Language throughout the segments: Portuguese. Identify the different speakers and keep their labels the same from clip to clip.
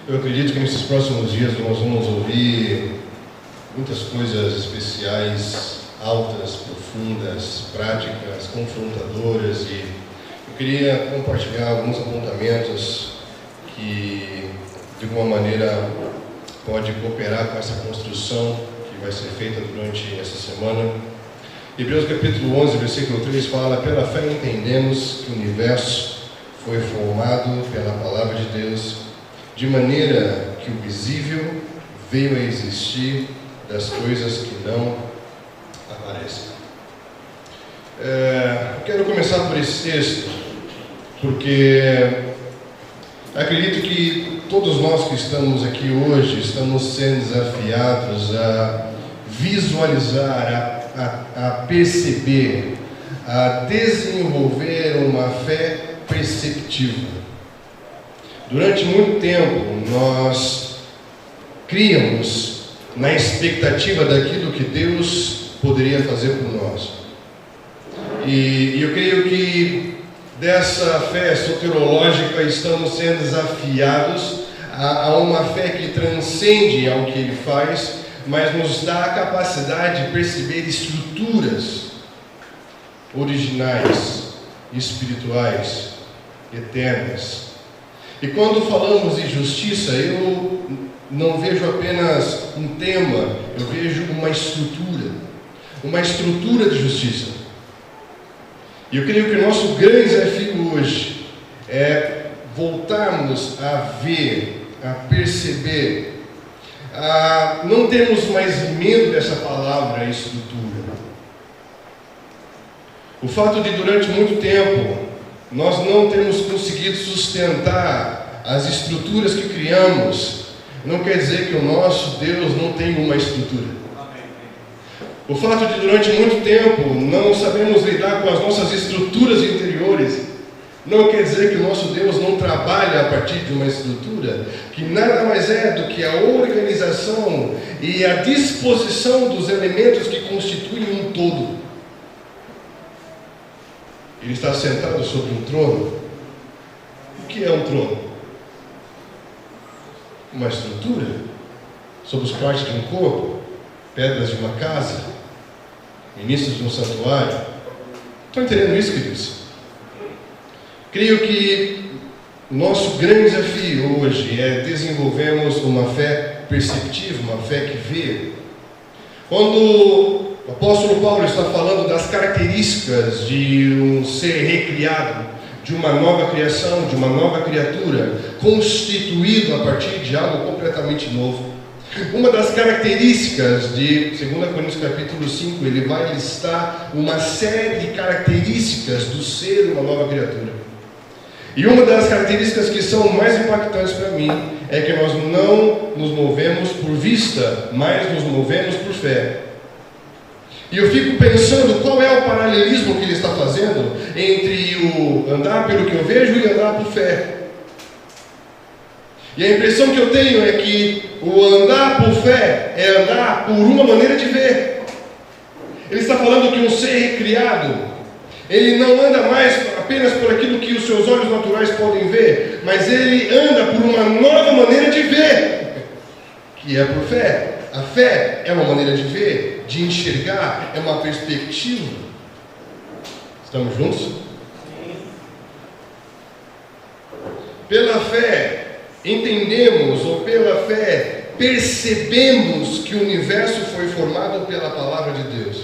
Speaker 1: Eu acredito que nesses próximos dias nós vamos ouvir muitas coisas especiais, altas, profundas, práticas, confrontadoras, e eu queria compartilhar alguns apontamentos que de alguma maneira pode cooperar com essa construção que vai ser feita durante essa semana. Hebreus capítulo 11, versículo 3 fala: pela fé entendemos que o universo foi formado pela palavra de Deus, de maneira que o visível veio a existir das coisas que não aparecem. Quero começar por esse texto, porque acredito que todos nós que estamos aqui hoje estamos sendo desafiados a visualizar, a perceber, a desenvolver uma fé perceptiva. Durante muito tempo nós criamos na expectativa daquilo que Deus poderia fazer por nós. E eu creio que dessa fé soterológica estamos sendo desafiados a uma fé que transcende ao que Ele faz, mas nos dá a capacidade de perceber estruturas originais, espirituais, eternas. E quando falamos de justiça, eu não vejo apenas um tema, eu vejo uma estrutura de justiça. E eu creio que o nosso grande desafio hoje é voltarmos a ver, a perceber, a não termos mais medo dessa palavra estrutura. O fato de durante muito tempo nós não temos conseguido sustentar as estruturas que criamos, não quer dizer que o nosso Deus não tem uma estrutura. O fato de durante muito tempo não sabemos lidar com as nossas estruturas interiores, não quer dizer que o nosso Deus não trabalha a partir de uma estrutura, que nada mais é do que a organização e a disposição dos elementos que constituem um todo. Ele está sentado sobre um trono. O que é um trono? Uma estrutura sobre os partes de um corpo, pedras de uma casa, ministros de um santuário. Estão entendendo isso, queridos? Creio que o nosso grande desafio hoje é desenvolvermos uma fé perceptiva, uma fé que vê. Quando o apóstolo Paulo está falando das características de um ser recriado, de uma nova criação, de uma nova criatura, constituído a partir de algo completamente novo. Uma das características de 2 Coríntios capítulo 5, ele vai listar uma série de características do ser uma nova criatura. E uma das características que são mais impactantes para mim é que nós não nos movemos por vista, mas nos movemos por fé. E eu fico pensando qual é o paralelismo que ele está fazendo entre o andar pelo que eu vejo e andar por fé. E a impressão que eu tenho é que o andar por fé é andar por uma maneira de ver. Ele está falando que um ser recriado, ele não anda mais apenas por aquilo que os seus olhos naturais podem ver, mas ele anda por uma nova maneira de ver, que é por fé. A fé é uma maneira de ver, de enxergar, é uma perspectiva. Estamos juntos? Pela fé, entendemos, ou pela fé, percebemos que o universo foi formado pela palavra de Deus.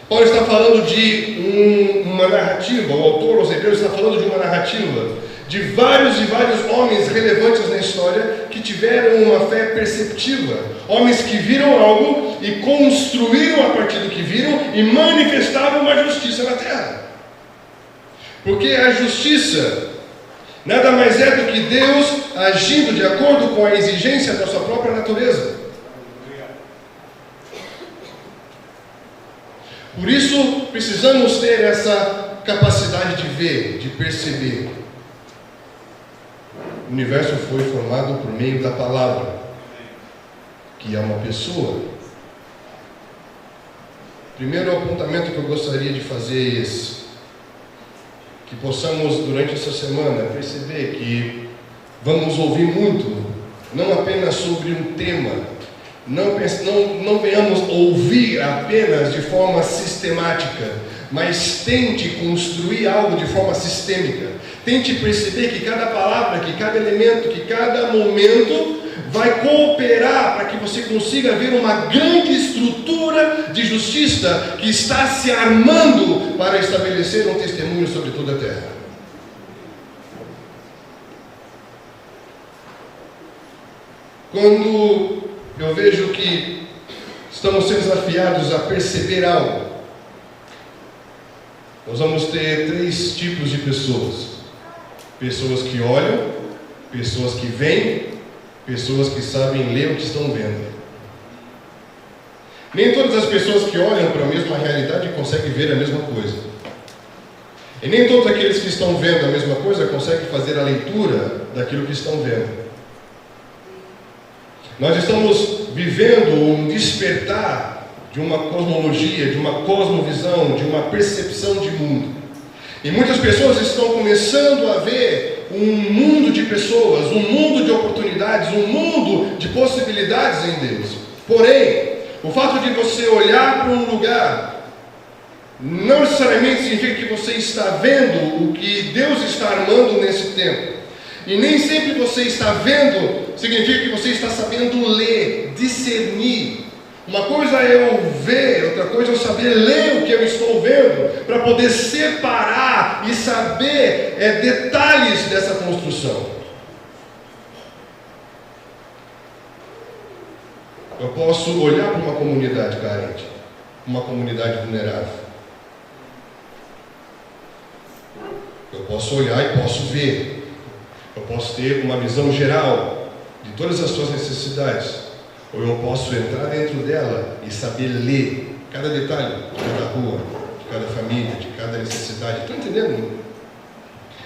Speaker 1: Paulo está falando de uma narrativa, o autor aos Hebreus está falando de uma narrativa de vários e vários homens relevantes na história que tiveram uma fé perceptiva, homens que viram algo e construíram a partir do que viram e manifestavam uma justiça na terra. Porque a justiça nada mais é do que Deus agindo de acordo com a exigência da sua própria natureza. Por isso, precisamos ter essa capacidade de ver, de perceber. O universo foi formado por meio da palavra, que é uma pessoa. Primeiro apontamento que eu gostaria de fazer é esse. Que possamos, durante essa semana, perceber que vamos ouvir muito, não apenas sobre um tema, não venhamos ouvir apenas de forma sistemática, mas tente construir algo de forma sistêmica. Tente perceber que cada palavra, que cada elemento, que cada momento vai cooperar para que você consiga ver uma grande estrutura de justiça que está se armando para estabelecer um testemunho sobre toda a terra. Quando eu vejo que estamos sendo desafiados a perceber algo, nós vamos ter 3 tipos de pessoas: pessoas que olham, pessoas que veem, pessoas que sabem ler o que estão vendo. Nem todas as pessoas que olham para a mesma realidade conseguem ver a mesma coisa. E nem todos aqueles que estão vendo a mesma coisa conseguem fazer a leitura daquilo que estão vendo. Nós estamos vivendo um despertar de uma cosmologia, de uma cosmovisão, de uma percepção de mundo. E muitas pessoas estão começando a ver um mundo de pessoas, um mundo de oportunidades, um mundo de possibilidades em Deus. Porém, o fato de você olhar para um lugar não necessariamente significa que você está vendo o que Deus está armando nesse tempo. E nem sempre você está vendo significa que você está sabendo ler, discernir. Uma coisa é eu ver, outra coisa é eu saber ler o que eu estou vendo, para poder separar e saber detalhes dessa construção. Eu posso olhar para uma comunidade carente, uma comunidade vulnerável. Eu posso olhar e posso ver. Eu posso ter uma visão geral de todas as suas necessidades. Ou eu posso entrar dentro dela e saber ler cada detalhe de cada rua, de cada família, de cada necessidade. Estão entendendo?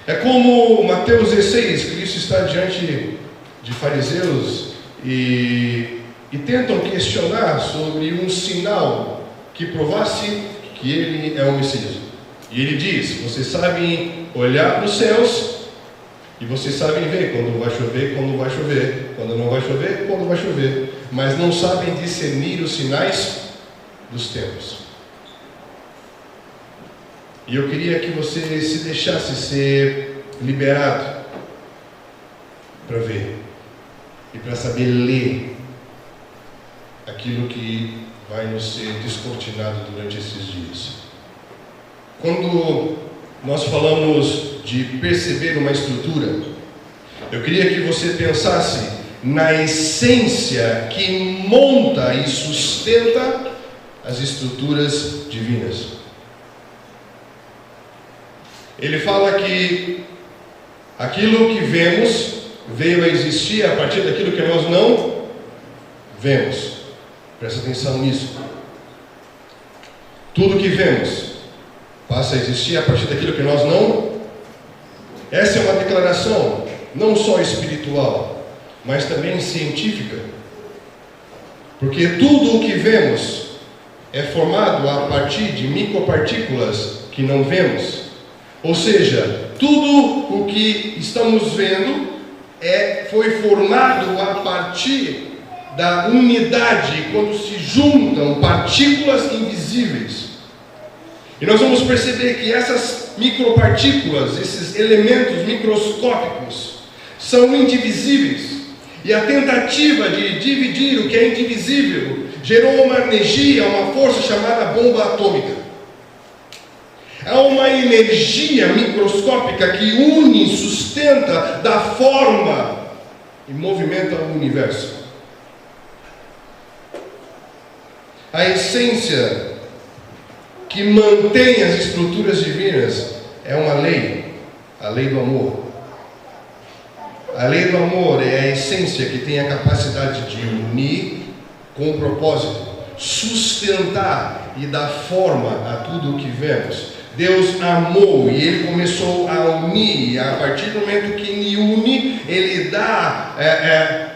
Speaker 1: É como Mateus 16, Cristo está diante de fariseus e tentam questionar sobre um sinal que provasse que ele é o Messias. E ele diz: vocês sabem olhar para os céus e vocês sabem ver quando vai chover, quando vai chover, quando não vai chover, quando vai chover, mas não sabem discernir os sinais dos tempos. E eu queria que você se deixasse ser liberado para ver e para saber ler aquilo que vai nos ser descortinado durante esses dias. Quando nós falamos de perceber uma estrutura, eu queria que você pensasse na essência que monta e sustenta as estruturas divinas. Ele fala que aquilo que vemos veio a existir a partir daquilo que nós não vemos. Presta atenção nisso. Tudo que vemos passa a existir a partir daquilo que nós não. Essa é uma declaração não só espiritual, mas também científica. Porque tudo o que vemos é formado a partir de micropartículas que não vemos. Ou seja, tudo o que estamos vendo foi formado a partir da unidade, quando se juntam partículas invisíveis. E nós vamos perceber que essas micropartículas, esses elementos microscópicos, são indivisíveis. E a tentativa de dividir o que é indivisível gerou uma energia, uma força chamada bomba atômica. É uma energia microscópica que une, sustenta, dá forma e movimenta o universo. A essência que mantém as estruturas divinas é uma lei, a lei do amor. A lei do amor é a essência que tem a capacidade de unir com um propósito, sustentar e dar forma a tudo o que vemos. Deus amou e Ele começou a unir, e a partir do momento que Ele une, Ele dá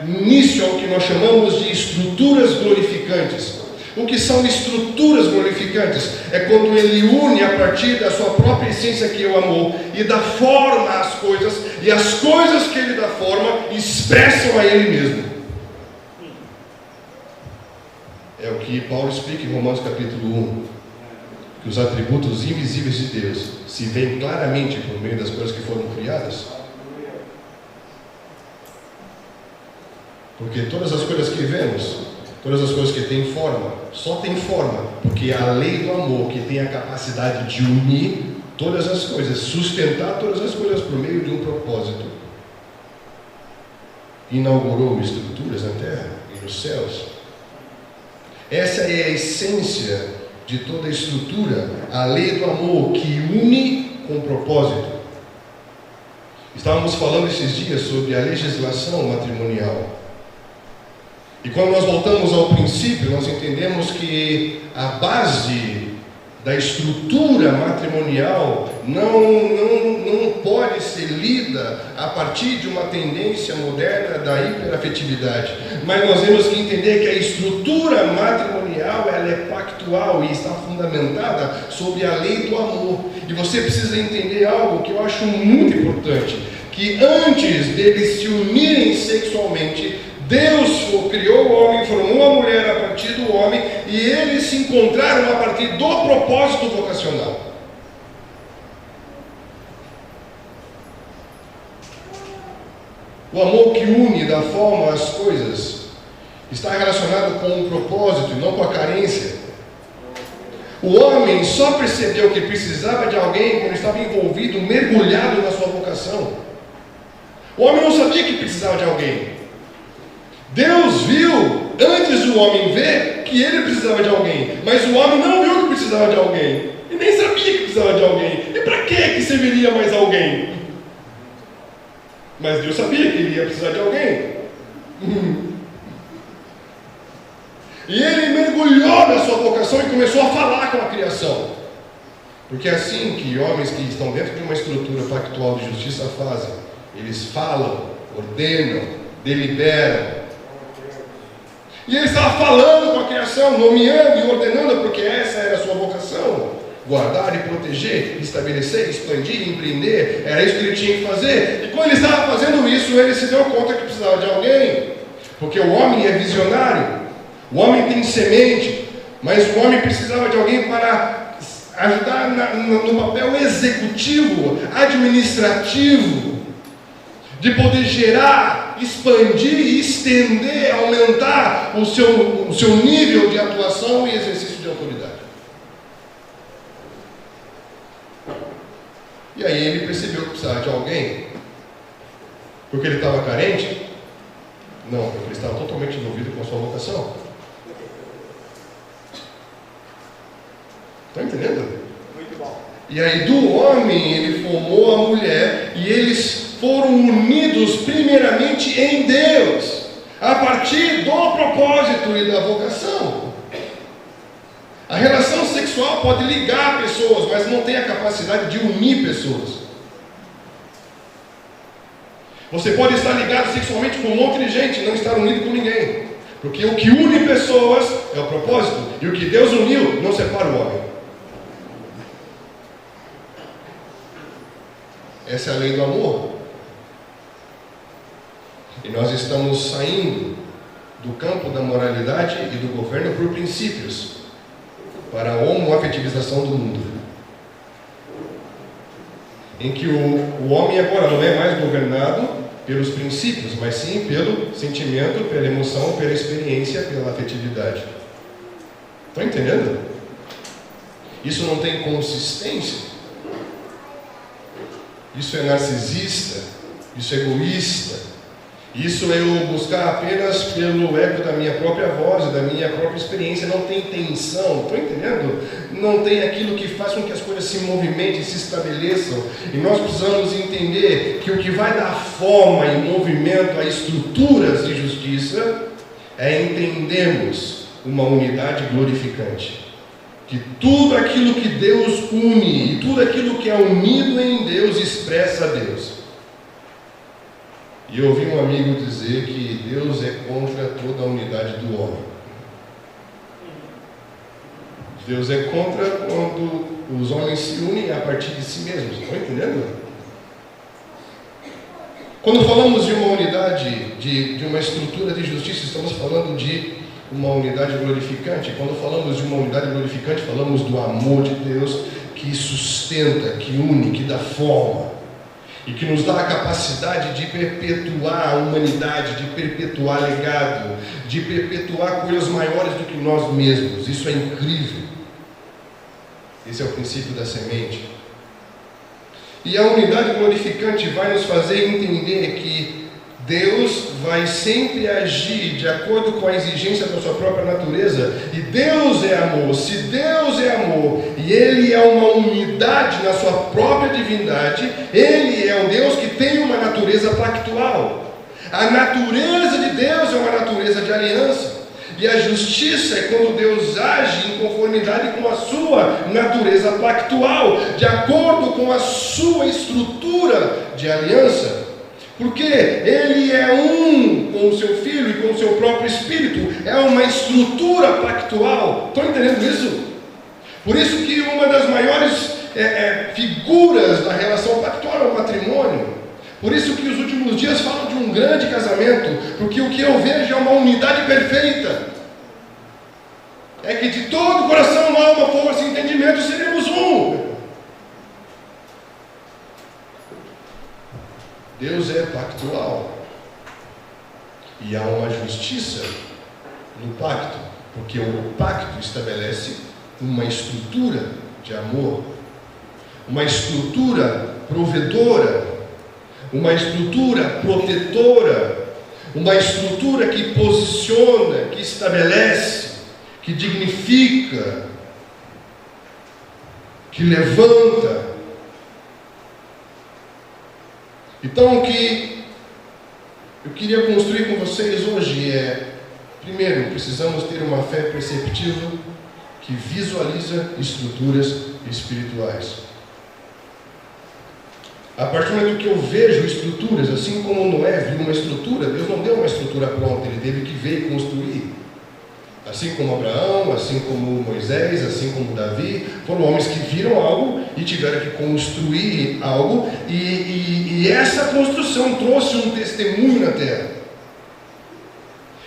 Speaker 1: início ao que nós chamamos de estruturas glorificantes. O que são estruturas glorificantes? É quando ele une a partir da sua própria essência que o amou e dá forma às coisas, e as coisas que ele dá forma expressam a ele mesmo. É o que Paulo explica em Romanos capítulo 1, que os atributos invisíveis de Deus se veem claramente por meio das coisas que foram criadas. Porque todas as coisas que vemos, todas as coisas que têm forma, só tem forma porque a lei do amor, que tem a capacidade de unir todas as coisas, sustentar todas as coisas por meio de um propósito, inaugurou estruturas na terra e nos céus. Essa é a essência de toda a estrutura, a lei do amor que une com propósito. Estávamos falando esses dias sobre a legislação matrimonial. E quando nós voltamos ao princípio, nós entendemos que a base da estrutura matrimonial não pode ser lida a partir de uma tendência moderna da hiperafetividade. Mas nós temos que entender que a estrutura matrimonial ela é pactual e está fundamentada sobre a lei do amor. E você precisa entender algo que eu acho muito importante, que antes deles se unirem sexualmente, Deus criou o homem, formou a mulher a partir do homem, e eles se encontraram a partir do propósito vocacional. O amor que une da forma as coisas está relacionado com um propósito e não com a carência. O homem só percebeu que precisava de alguém quando estava envolvido, mergulhado na sua vocação. O homem não sabia que precisava de alguém. Deus viu, antes do homem ver, que ele precisava de alguém. Mas o homem não viu que precisava de alguém. E nem sabia que precisava de alguém. E para que serviria mais alguém? Mas Deus sabia que ele ia precisar de alguém. E ele mergulhou na sua vocação e começou a falar com a criação. Porque é assim que homens que estão dentro de uma estrutura pactual de justiça fazem. Eles falam, ordenam, deliberam. E ele estava falando com a criação, nomeando e ordenando, porque essa era a sua vocação. Guardar e proteger, estabelecer, expandir, empreender, era isso que ele tinha que fazer. E quando ele estava fazendo isso, ele se deu conta que precisava de alguém. Porque o homem é visionário, o homem tem semente, mas o homem precisava de alguém para ajudar no papel executivo, administrativo, de poder gerar, expandir, estender, aumentar o seu nível de atuação e exercício de autoridade. E aí ele percebeu que precisava de alguém, porque ele estava carente? Não, porque ele estava totalmente envolvido com a sua vocação. Está entendendo?
Speaker 2: Muito bom.
Speaker 1: E aí do homem ele formou a mulher, e eles foram unidos primeiramente em Deus, a partir do propósito e da vocação. A relação sexual pode ligar pessoas, mas não tem a capacidade de unir pessoas. Você pode estar ligado sexualmente com um monte de gente e não estar unido com ninguém. Porque o que une pessoas é o propósito, e o que Deus uniu não separa o homem. Essa é a lei do amor. E nós estamos saindo do campo da moralidade e do governo por princípios, para a homoafetivização do mundo, em que o homem agora não é mais governado pelos princípios, mas sim pelo sentimento, pela emoção, pela experiência, pela afetividade. Estão entendendo? Isso não tem consistência. Isso é narcisista, isso é egoísta. Isso é eu buscar apenas pelo eco da minha própria voz, da minha própria experiência. Não tem tensão, estão entendendo? Não tem aquilo que faz com que as coisas se movimentem, se estabeleçam. E nós precisamos entender que o que vai dar forma e movimento a estruturas de justiça é entendermos uma unidade glorificante. Que tudo aquilo que Deus une e tudo aquilo que é unido em Deus expressa a Deus. E eu ouvi um amigo dizer que Deus é contra toda a unidade do homem. Deus é contra quando os homens se unem a partir de si mesmos. Estão entendendo? Quando falamos de uma unidade, de uma estrutura de justiça, estamos falando de uma unidade glorificante. Quando falamos de uma unidade glorificante, falamos do amor de Deus que sustenta, que une, que dá forma e que nos dá a capacidade de perpetuar a humanidade, de perpetuar legado, de perpetuar coisas maiores do que nós mesmos. Isso é incrível. Esse é o princípio da semente. E a unidade glorificante vai nos fazer entender que Deus vai sempre agir de acordo com a exigência da sua própria natureza. E Deus é amor. Se Deus é amor e Ele é uma unidade na sua própria divindade, Ele é um Deus que tem uma natureza pactual. A natureza de Deus é uma natureza de aliança. E a justiça é quando Deus age em conformidade com a sua natureza pactual, de acordo com a sua estrutura de aliança. Porque Ele é um com o seu Filho e com o seu próprio Espírito. É uma estrutura pactual. Estão entendendo isso? Por isso que uma das maiores figuras da relação pactual é o matrimônio. Por isso que os últimos dias falam de um grande casamento. Porque o que eu vejo é uma unidade perfeita. É que de todo coração, alma, força e entendimento seremos um. Deus é pactual. E há uma justiça no pacto, porque o pacto estabelece uma estrutura de amor, uma estrutura provedora, uma estrutura protetora, uma estrutura que posiciona, que estabelece, que dignifica, que levanta. Então, o que eu queria construir com vocês hoje é, primeiro, precisamos ter uma fé perceptiva que visualiza estruturas espirituais. A partir do momento que eu vejo estruturas, assim como Noé viu uma estrutura, Deus não deu uma estrutura pronta, Ele teve que ver e construir. Assim como Abraão, assim como Moisés, assim como Davi, foram homens que viram algo e tiveram que construir algo, e essa construção trouxe um testemunho na terra.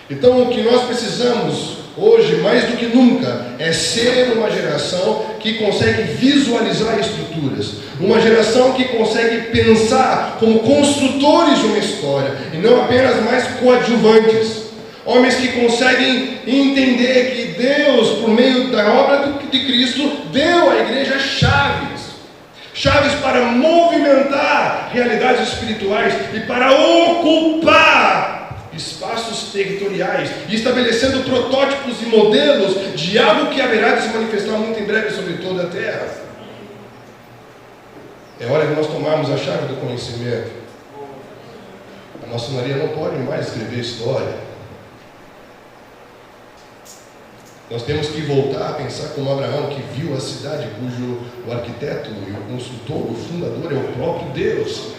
Speaker 1: Então, o que nós precisamos hoje, mais do que nunca, é ser uma geração que consegue visualizar estruturas, uma geração que consegue pensar como construtores de uma história, e não apenas mais coadjuvantes. Homens que conseguem entender que Deus, por meio da obra de Cristo, deu à igreja chaves para movimentar realidades espirituais e para ocupar espaços territoriais, e estabelecendo protótipos e modelos de algo que haverá de se manifestar muito em breve sobre toda a terra. É hora de nós tomarmos a chave do conhecimento. A maçonaria não pode mais escrever história. Nós temos que voltar a pensar como Abraão, que viu a cidade, cujo o arquiteto e o construtor, o fundador é o próprio Deus.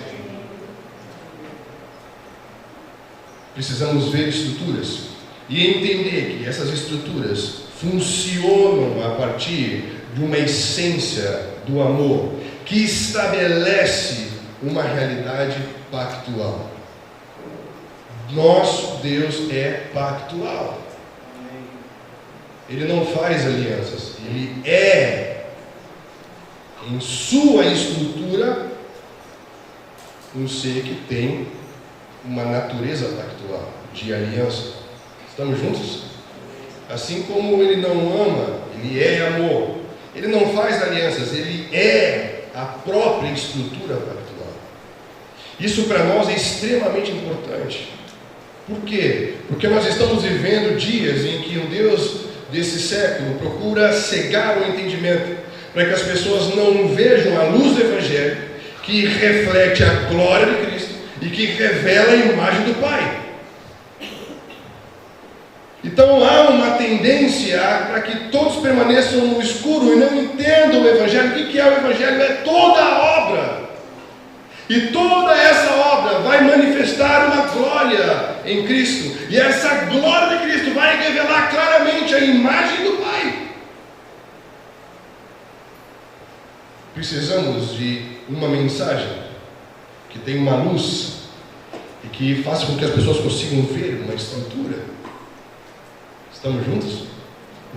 Speaker 1: Precisamos ver estruturas e entender que essas estruturas funcionam a partir de uma essência do amor, que estabelece uma realidade pactual. Nosso Deus é pactual. Ele não faz alianças, Ele é, em sua estrutura, um ser que tem uma natureza pactual, de aliança. Estamos juntos? Assim como Ele não ama, Ele é amor. Ele não faz alianças, Ele é a própria estrutura pactual. Isso para nós é extremamente importante. Por quê? Porque nós estamos vivendo dias em que um Deus desse século procura cegar o entendimento, para que as pessoas não vejam a luz do Evangelho, que reflete a glória de Cristo e que revela a imagem do Pai. Então há uma tendência para que todos permaneçam no escuro e não entendam o Evangelho. O que é o Evangelho? É toda a obra. E toda essa obra vai manifestar uma glória em Cristo. E essa glória de Cristo vai revelar claramente a imagem do Pai. precisamos de uma mensagem que tenha uma luz e que faça com que as pessoas consigam ver uma estrutura. Estamos juntos?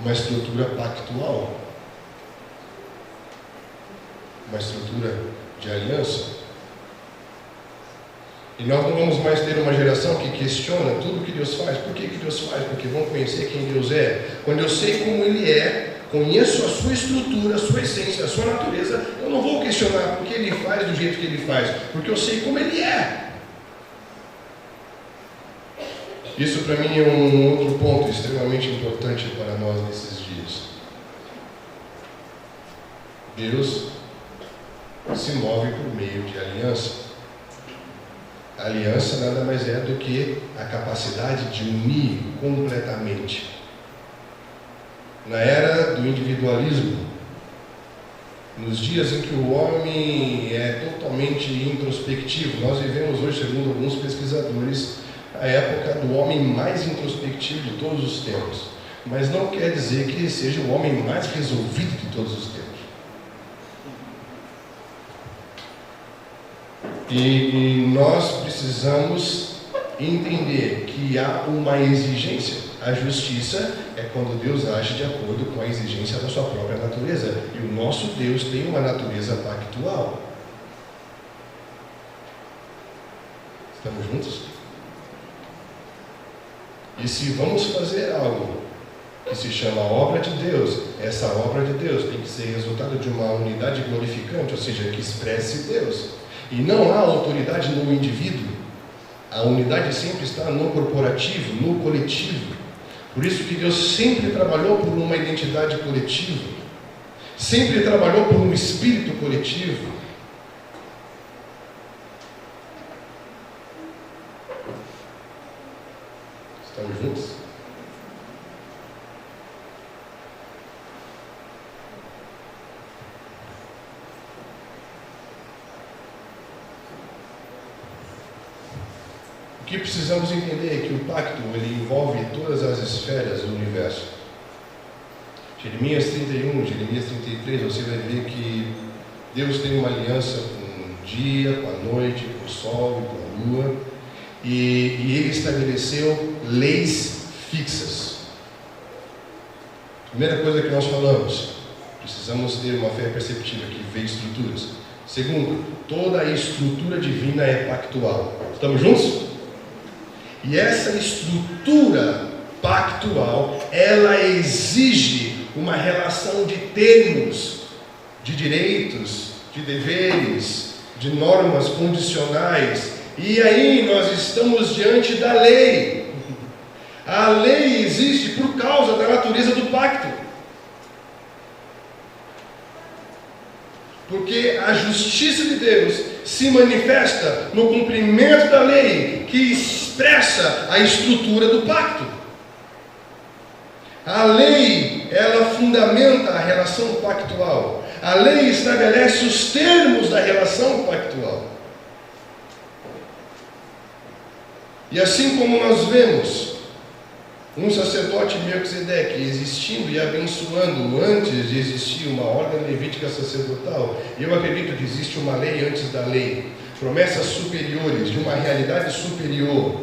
Speaker 1: Uma estrutura pactual, uma estrutura de aliança. E nós não vamos mais ter uma geração que questiona tudo que Deus faz. Por que Deus faz? Porque vão conhecer quem Deus é. Quando eu sei como Ele é, conheço a sua estrutura, a sua essência, a sua natureza, eu não vou questionar por que Ele faz do jeito que Ele faz, porque eu sei como Ele é. Isso para mim é um outro ponto extremamente importante para nós nesses dias. Deus se move por meio de aliança. A aliança nada mais é do que a capacidade de unir completamente. Na era do individualismo, nos dias em que o homem é totalmente introspectivo, nós vivemos hoje, segundo alguns pesquisadores, a época do homem mais introspectivo de todos os tempos. Mas não quer dizer que ele seja o homem mais resolvido de todos os tempos. E nós precisamos entender que há uma exigência. A justiça é quando Deus age de acordo com a exigência da sua própria natureza. E o nosso Deus tem uma natureza pactual. Estamos juntos? E se vamos fazer algo que se chama obra de Deus, essa obra de Deus tem que ser resultado de uma unidade glorificante, ou seja, que expresse Deus. E não há autoridade no indivíduo. A unidade sempre está no corporativo, no coletivo. Por isso que Deus sempre trabalhou por uma identidade coletiva. Sempre trabalhou por um espírito coletivo. Estamos juntos? O que precisamos entender é que o pacto ele envolve todas as esferas do universo. Jeremias 31, Jeremias 33, você vai ver que Deus tem uma aliança com o dia, com a noite, com o sol e com a lua, e Ele estabeleceu leis fixas. Primeira coisa que nós falamos, precisamos ter uma fé perceptiva que vê estruturas. Segundo, toda a estrutura divina é pactual. Estamos juntos? E essa estrutura pactual, ela exige uma relação de termos, de direitos, de deveres, de normas condicionais. E aí nós estamos diante da lei. A lei existe por causa da natureza do pacto. Porque a justiça de Deus se manifesta no cumprimento da lei, que expressa a estrutura do pacto. A lei, ela fundamenta a relação pactual. A lei estabelece os termos da relação pactual. E assim como nós vemos um sacerdote Melquisedeque existindo e abençoando antes de existir uma ordem levítica sacerdotal, eu acredito que existe uma lei antes da lei, promessas superiores, de uma realidade superior.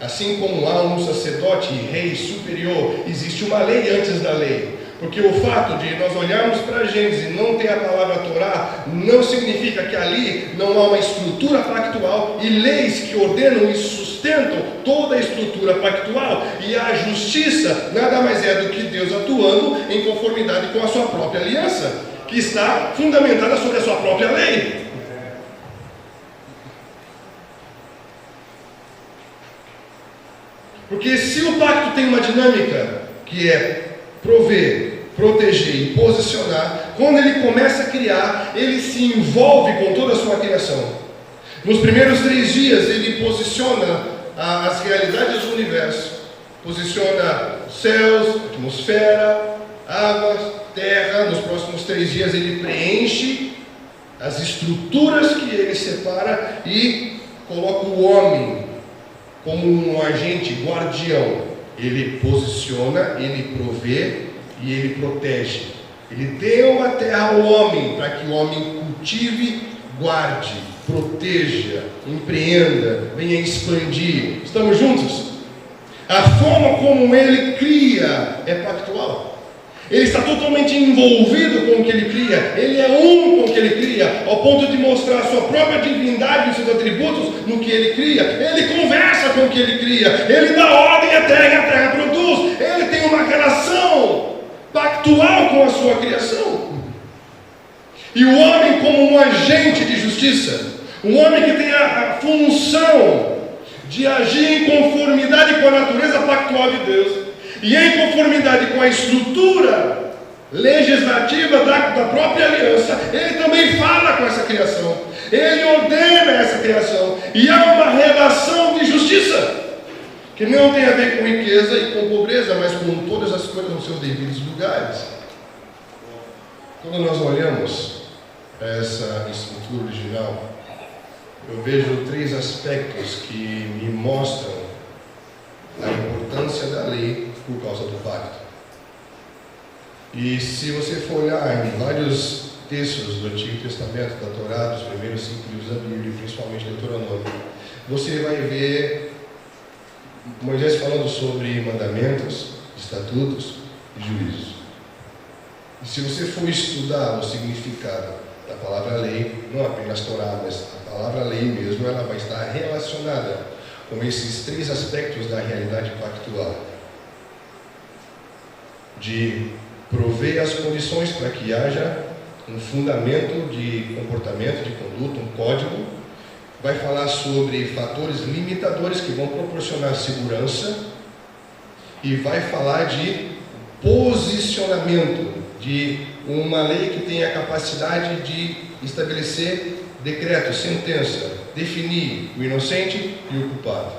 Speaker 1: Assim como há um sacerdote e rei superior, existe uma lei antes da lei. Porque o fato de nós olharmos para Gênesis e não ter a palavra Torá, não significa que ali não há uma estrutura pactual e leis que ordenam e sustentam toda a estrutura pactual. E a justiça nada mais é do que Deus atuando em conformidade com a sua própria aliança, que está fundamentada sobre a sua própria lei. Porque se o pacto tem uma dinâmica que é prover, proteger e posicionar, quando ele começa a criar, ele se envolve com toda a sua criação. Nos primeiros 3 dias, ele posiciona as realidades do universo, posiciona céus, atmosfera, águas, terra. Nos próximos 3 dias, ele preenche as estruturas que ele separa e coloca o homem como um agente guardião. Ele posiciona, ele provê e ele protege. Ele deu a terra ao homem para que o homem cultive, guarde, proteja, empreenda, venha expandir. Estamos juntos? A forma como ele cria é pactual. Ele está totalmente envolvido com o que ele cria. Ele é um com o que ele cria, ao ponto de mostrar a sua própria divindade e os seus atributos no que ele cria. Ele conversa com o que ele cria. Ele dá ordem à terra e a terra produz. Ele tem uma relação pactual com a sua criação. E o homem como um agente de justiça, um homem que tem a função de agir em conformidade com a natureza pactual de Deus, e em conformidade com a estrutura legislativa da própria aliança, ele também fala com essa criação, ele ordena essa criação, e há uma relação de justiça, que não tem a ver com riqueza e com pobreza, mas com todas as coisas nos seus devidos lugares. Quando nós olhamos essa estrutura original, eu vejo 3 aspectos que me mostram a importância da lei por causa do pacto. E se você for olhar em vários textos do Antigo Testamento, da Torá, dos primeiros 5 livros da Bíblia, principalmente do Deuteronômio, você vai ver Moisés falando sobre mandamentos, estatutos e juízos. E se você for estudar o significado da palavra lei, não apenas Torá, mas a palavra lei mesmo, ela vai estar relacionada com esses 3 aspectos da realidade pactual. De prover as condições para que haja um fundamento de comportamento, de conduta, um código. Vai falar sobre fatores limitadores que vão proporcionar segurança. E vai falar de posicionamento, de uma lei que tem a capacidade de estabelecer decreto, sentença, definir o inocente e o culpado.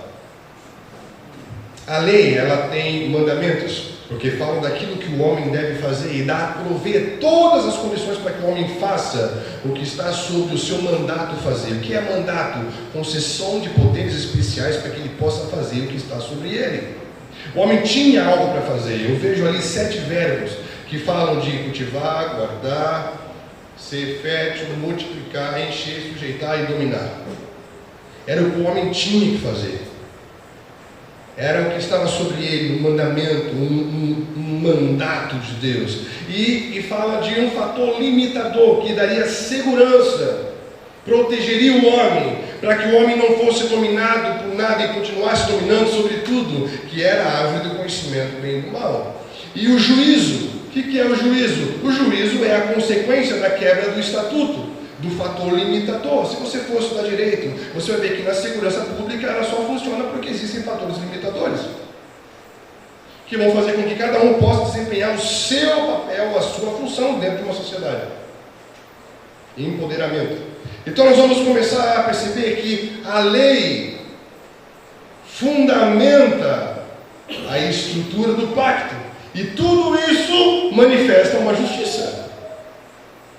Speaker 1: A lei, ela tem mandamentos, porque falam daquilo que o homem deve fazer e dá a prover todas as condições para que o homem faça o que está sob o seu mandato fazer. O que é mandato? Concessão de poderes especiais para que ele possa fazer o que está sobre ele. O homem tinha algo para fazer. Eu vejo ali 7 verbos que falam de cultivar, guardar, ser fértil, multiplicar, encher, sujeitar e dominar. Era o que o homem tinha que fazer. Era o que estava sobre ele, um mandamento, um mandato de Deus. E fala de um fator limitador que daria segurança, protegeria o homem, para que o homem não fosse dominado por nada e continuasse dominando sobre tudo, que era a árvore do conhecimento do bem e do mal. E o juízo, o que é o juízo? O juízo é a consequência da quebra do estatuto, do fator limitador. Se você for estudar direito, você vai ver que na segurança pública ela só funciona porque existem fatores limitadores, que vão fazer com que cada um possa desempenhar o seu papel, a sua função dentro de uma sociedade. Empoderamento. Então nós vamos começar a perceber que a lei fundamenta a estrutura do pacto, e tudo isso manifesta uma justiça.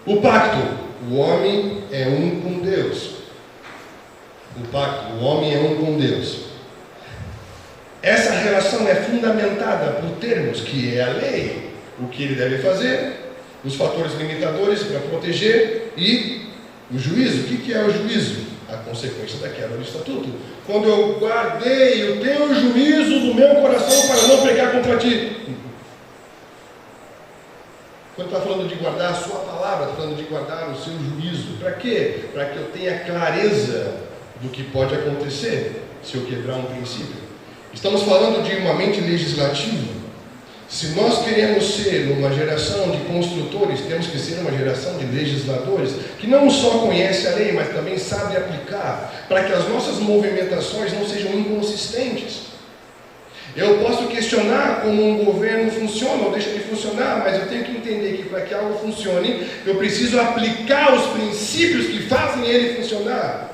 Speaker 1: O pacto, o homem é um com Deus. O pacto, o homem é um com Deus. Essa relação é fundamentada por termos, que é a lei, o que ele deve fazer, os fatores limitadores para proteger e o juízo. O que é o juízo? A consequência da quebra do estatuto. Quando eu guardei o teu juízo no meu coração para não pecar contra ti. Quando está falando de guardar a sua palavra, está falando de guardar o seu juízo. Para quê? Para que eu tenha clareza do que pode acontecer se eu quebrar um princípio. Estamos falando de uma mente legislativa. Se nós queremos ser uma geração de construtores, temos que ser uma geração de legisladores que não só conhece a lei, mas também sabe aplicar, para que as nossas movimentações não sejam inconsistentes. Eu posso questionar como um governo funciona ou deixa de funcionar, mas eu tenho que entender que para que algo funcione, eu preciso aplicar os princípios que fazem ele funcionar.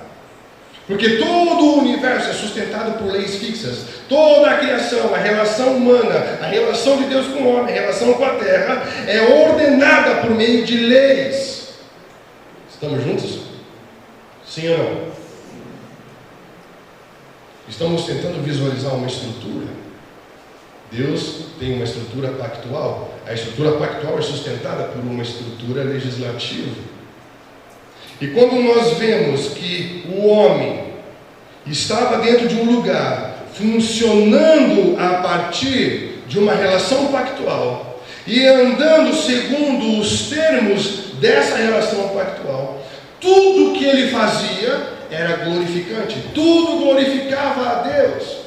Speaker 1: Porque todo o universo é sustentado por leis fixas. Toda a criação, a relação humana, a relação de Deus com o homem, a relação com a terra, é ordenada por meio de leis. Estamos juntos? Sim ou não? Estamos tentando visualizar uma estrutura. Deus tem uma estrutura pactual. A estrutura pactual é sustentada por uma estrutura legislativa. E quando nós vemos que o homem estava dentro de um lugar, funcionando a partir de uma relação pactual, e andando segundo os termos dessa relação pactual, tudo que ele fazia era glorificante, tudo glorificava a Deus.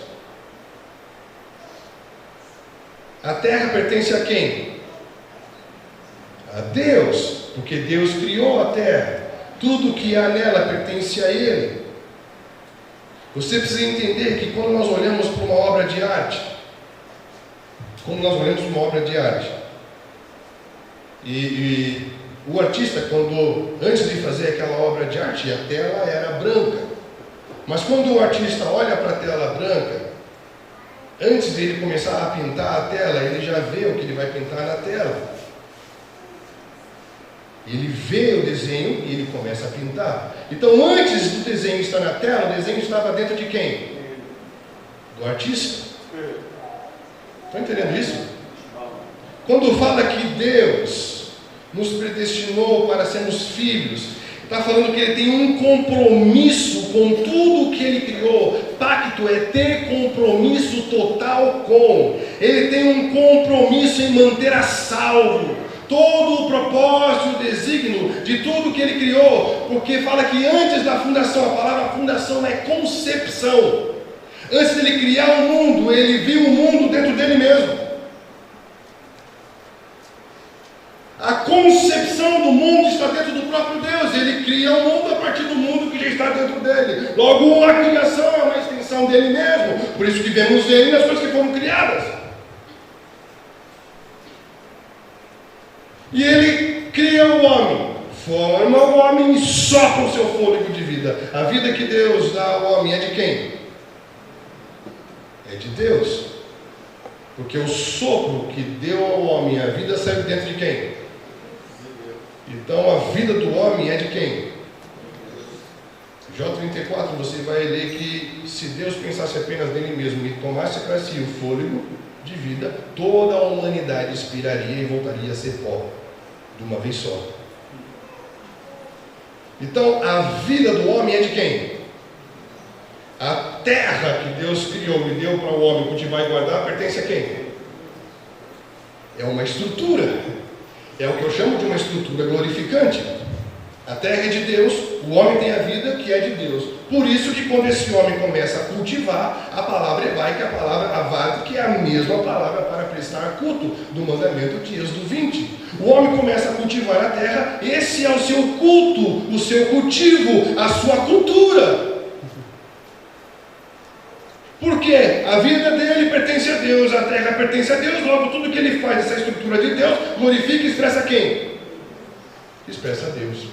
Speaker 1: A terra pertence a quem? A Deus, porque Deus criou a terra. Tudo que há nela pertence a Ele. Você precisa entender que quando nós olhamos para uma obra de arte, e o artista, antes de fazer aquela obra de arte, a tela era branca. Mas quando o artista olha para a tela branca, antes de ele começar a pintar a tela, ele já vê o que ele vai pintar na tela. Ele vê o desenho e ele começa a pintar. Então, antes do desenho estar na tela, o desenho estava dentro de quem? Do artista. Estão entendendo isso? Quando fala que Deus nos predestinou para sermos filhos, está falando que Ele tem um compromisso com tudo que Ele criou. Pacto é ter compromisso total com. Ele tem um compromisso em manter a salvo todo o propósito, o desígnio de tudo que Ele criou. Porque fala que antes da fundação, a palavra fundação é concepção. Antes de Ele criar o mundo, Ele viu o mundo dentro dele mesmo. A concepção do mundo está dentro do próprio Deus. Ele cria o mundo a partir do mundo que já está dentro dele. Logo, a criação é uma extensão dele mesmo. Por isso que vemos ele nas coisas que foram criadas. E ele cria o homem, forma o homem e sopra o seu fôlego de vida. A vida que Deus dá ao homem é de quem? É de Deus. Porque o sopro que deu ao homem, a vida saiu dentro de quem? Então a vida do homem é de quem? Jó 34, você vai ler que se Deus pensasse apenas nele mesmo e tomasse para si o fôlego de vida, toda a humanidade expiraria e voltaria a ser pó, de uma vez só. Então a vida do homem é de quem? A terra que Deus criou e deu para o homem cultivar e guardar pertence a quem? É uma estrutura. É o que eu chamo de uma estrutura glorificante. A terra é de Deus, o homem tem a vida que é de Deus. Por isso que quando esse homem começa a cultivar, a palavra hebraica, a palavra avad, que é a mesma palavra para prestar culto do mandamento de Êxodo 20. O homem começa a cultivar a terra, esse é o seu culto, o seu cultivo, a sua cultura. Porque a vida dele pertence a Deus, a terra pertence a Deus, logo tudo que ele faz, essa estrutura de Deus, glorifica e expressa quem? Expressa a Deus.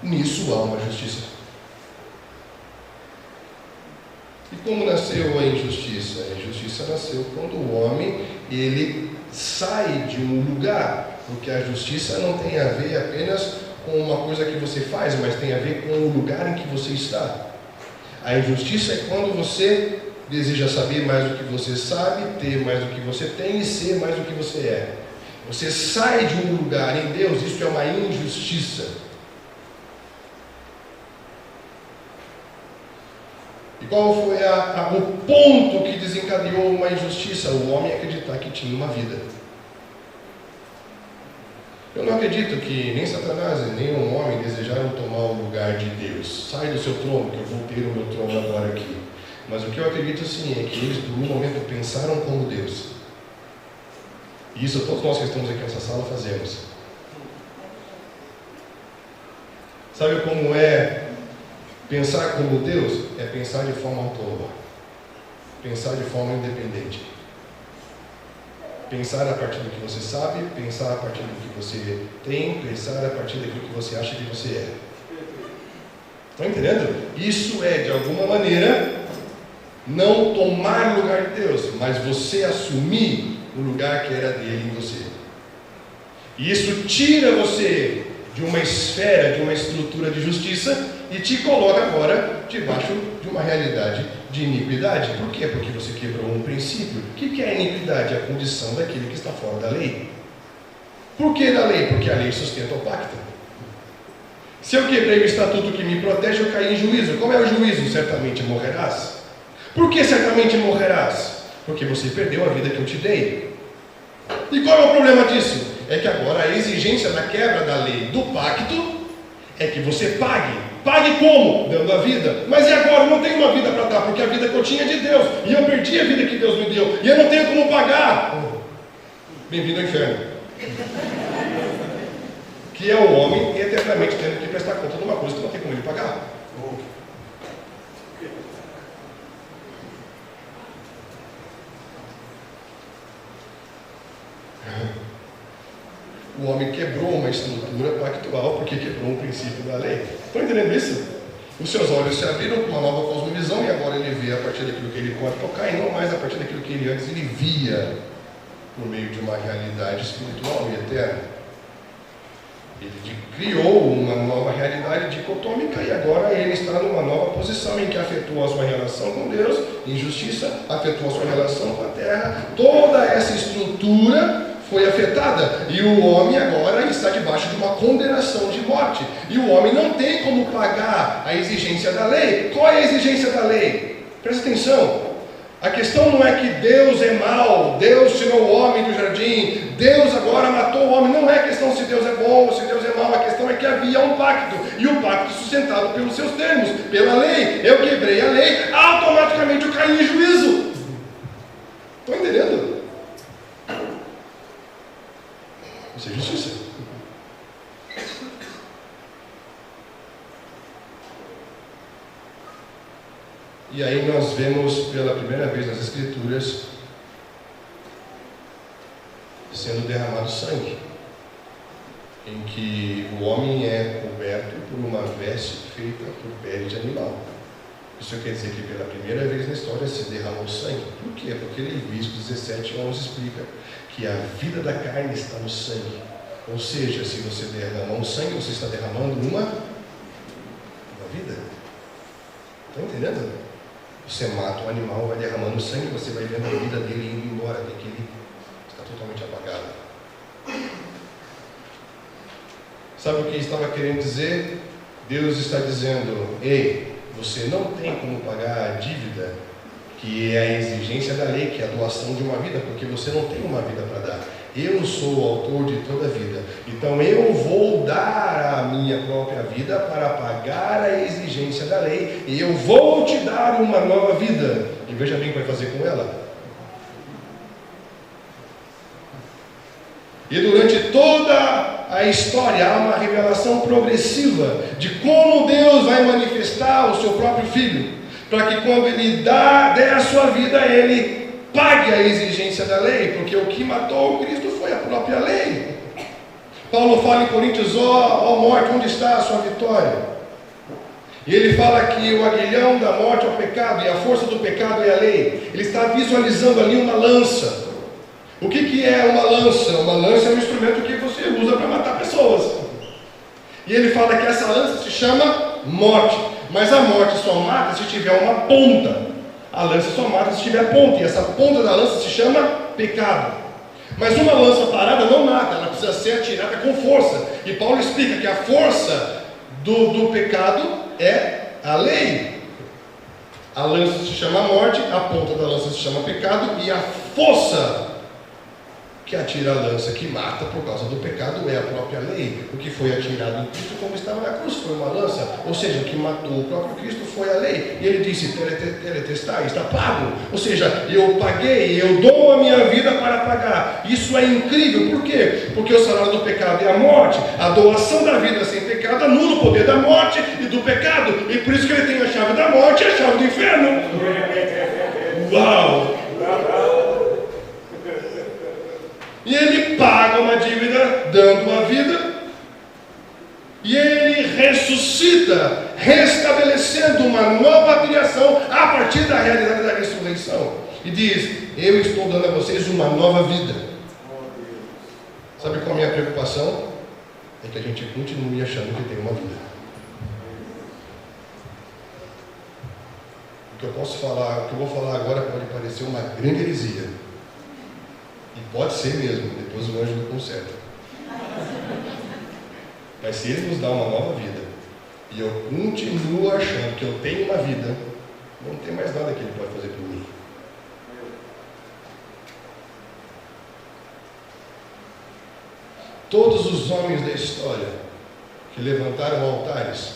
Speaker 1: Nisso há uma justiça. E como nasceu a injustiça? A injustiça nasceu quando o homem, ele sai de um lugar, porque a justiça não tem a ver apenas com uma coisa que você faz, mas tem a ver com o lugar em que você está. A injustiça é quando você deseja saber mais do que você sabe, ter mais do que você tem e ser mais do que você é. Você sai de um lugar em Deus, isso é uma injustiça. E qual foi o ponto que desencadeou uma injustiça? O homem acreditar que tinha uma vida. Eu não acredito que nem Satanás e nem um homem desejaram tomar o lugar de Deus. Sai do seu trono, que eu vou ter o meu trono agora aqui. Mas o que eu acredito sim é que eles por um momento pensaram como Deus. E isso todos nós que estamos aqui nessa sala fazemos. Sabe como é pensar como Deus? É pensar de forma autônoma. Pensar de forma independente. Pensar a partir do que você sabe, pensar a partir do que você tem, pensar a partir daquilo que você acha que você é. Estão entendendo? Isso é, de alguma maneira, não tomar o lugar de Deus, mas você assumir o lugar que era dele em você. E isso tira você de uma esfera, de uma estrutura de justiça e te coloca agora debaixo de uma realidade de iniquidade. Por quê? Porque você quebrou um princípio. O que é a iniquidade? A condição daquele que está fora da lei. Por que da lei? Porque a lei sustenta o pacto. Se eu quebrei o estatuto que me protege, eu caí em juízo. Como é o juízo? Certamente morrerás. Por que certamente morrerás? Porque você perdeu a vida que eu te dei. E qual é o problema disso? É que agora a exigência da quebra da lei do pacto é que você pague. Pague como? Dando a vida. Mas e agora? Eu não tenho uma vida para dar, porque a vida que eu tinha é de Deus. E eu perdi a vida que Deus me deu. E eu não tenho como pagar. Bem-vindo ao inferno. Que é o homem eternamente tendo que prestar conta de uma coisa que não tem como ele pagar. O homem quebrou uma estrutura pactual porque quebrou um princípio da lei. Estão entendendo isso? Os seus olhos se abriram para uma nova cosmovisão e agora ele vê a partir daquilo que ele pode tocar e não mais a partir daquilo que ele antes ele via por meio de uma realidade espiritual e eterna. Ele criou uma nova realidade dicotômica e agora ele está numa nova posição em que afetou a sua relação com Deus, injustiça, afetou a sua relação com a terra. Toda essa estrutura foi afetada e o homem agora está debaixo de uma condenação de morte. E o homem não tem como pagar a exigência da lei. Qual é a exigência da lei? Presta atenção. A questão não é que Deus é mau, Deus tirou o homem do jardim, Deus agora matou o homem. Não é questão se Deus é bom ou se Deus é mau, a questão é que havia um pacto, e o pacto sustentado pelos seus termos, pela lei. Eu quebrei a lei, automaticamente eu caí em juízo. Estão entendendo? Isso é justiça. E aí nós vemos pela primeira vez nas Escrituras sendo derramado sangue, em que o homem é coberto por uma veste feita por pele de animal. Isso quer dizer que pela primeira vez na história se derramou sangue. Por quê? Porque Levíticos 17:11 explica que a vida da carne está no sangue. Ou seja, se você derrama um sangue, você está derramando uma vida. Está entendendo? Você mata o animal, vai derramando sangue, você vai vendo a vida dele indo embora, até que ele está totalmente apagado. Sabe o que estava querendo dizer? Deus está dizendo: ei, você não tem como pagar a dívida, que é a exigência da lei, que é a doação de uma vida, porque você não tem uma vida para dar. Eu sou o autor de toda a vida, então eu vou dar a minha própria vida para pagar a exigência da lei, e eu vou te dar uma nova vida. E veja bem o que vai fazer com ela. E durante toda a história há uma revelação progressiva de como Deus vai manifestar o seu próprio Filho, para que quando Ele der a sua vida, Ele pague a exigência da lei, porque o que matou o Cristo foi a própria lei. Paulo fala em Coríntios: ó morte, onde está a sua vitória? E ele fala que o aguilhão da morte é o pecado, e a força do pecado é a lei. Ele está visualizando ali uma lança. O que é uma lança? Uma lança é um instrumento que você usa para matar pessoas. E ele fala que essa lança se chama morte, mas a morte só mata se tiver uma ponta. A lança só mata se tiver ponta, e essa ponta da lança se chama pecado. Mas uma lança parada não mata, ela precisa ser atirada com força. E Paulo explica que a força do pecado é a lei. A lança se chama morte, a ponta da lança se chama pecado, e a força que atira a lança, que mata por causa do pecado, é a própria lei. O que foi atirado em Cristo, como estava na cruz, foi uma lança. Ou seja, o que matou o próprio Cristo foi a lei. E ele disse: teletestai, está pago. Ou seja, eu paguei, eu dou a minha vida para pagar. Isso é incrível. Por quê? Porque o salário do pecado é a morte. A doação da vida sem pecado anula o poder da morte e do pecado. E por isso que ele tem a chave da morte e a chave do inferno. Uau! E ele paga uma dívida dando a vida, e ele ressuscita, restabelecendo uma nova criação a partir da realidade da ressurreição, e diz: eu estou dando a vocês uma nova vida. Sabe qual é a minha preocupação? é que a gente continue achando que tem uma vida. O que eu vou falar agora pode parecer uma grande heresia. E pode ser mesmo, depois o anjo me conserta. Mas se ele nos dá uma nova vida, e eu continuo achando que eu tenho uma vida, não tem mais nada que ele pode fazer por mim. Todos os homens da história que levantaram altares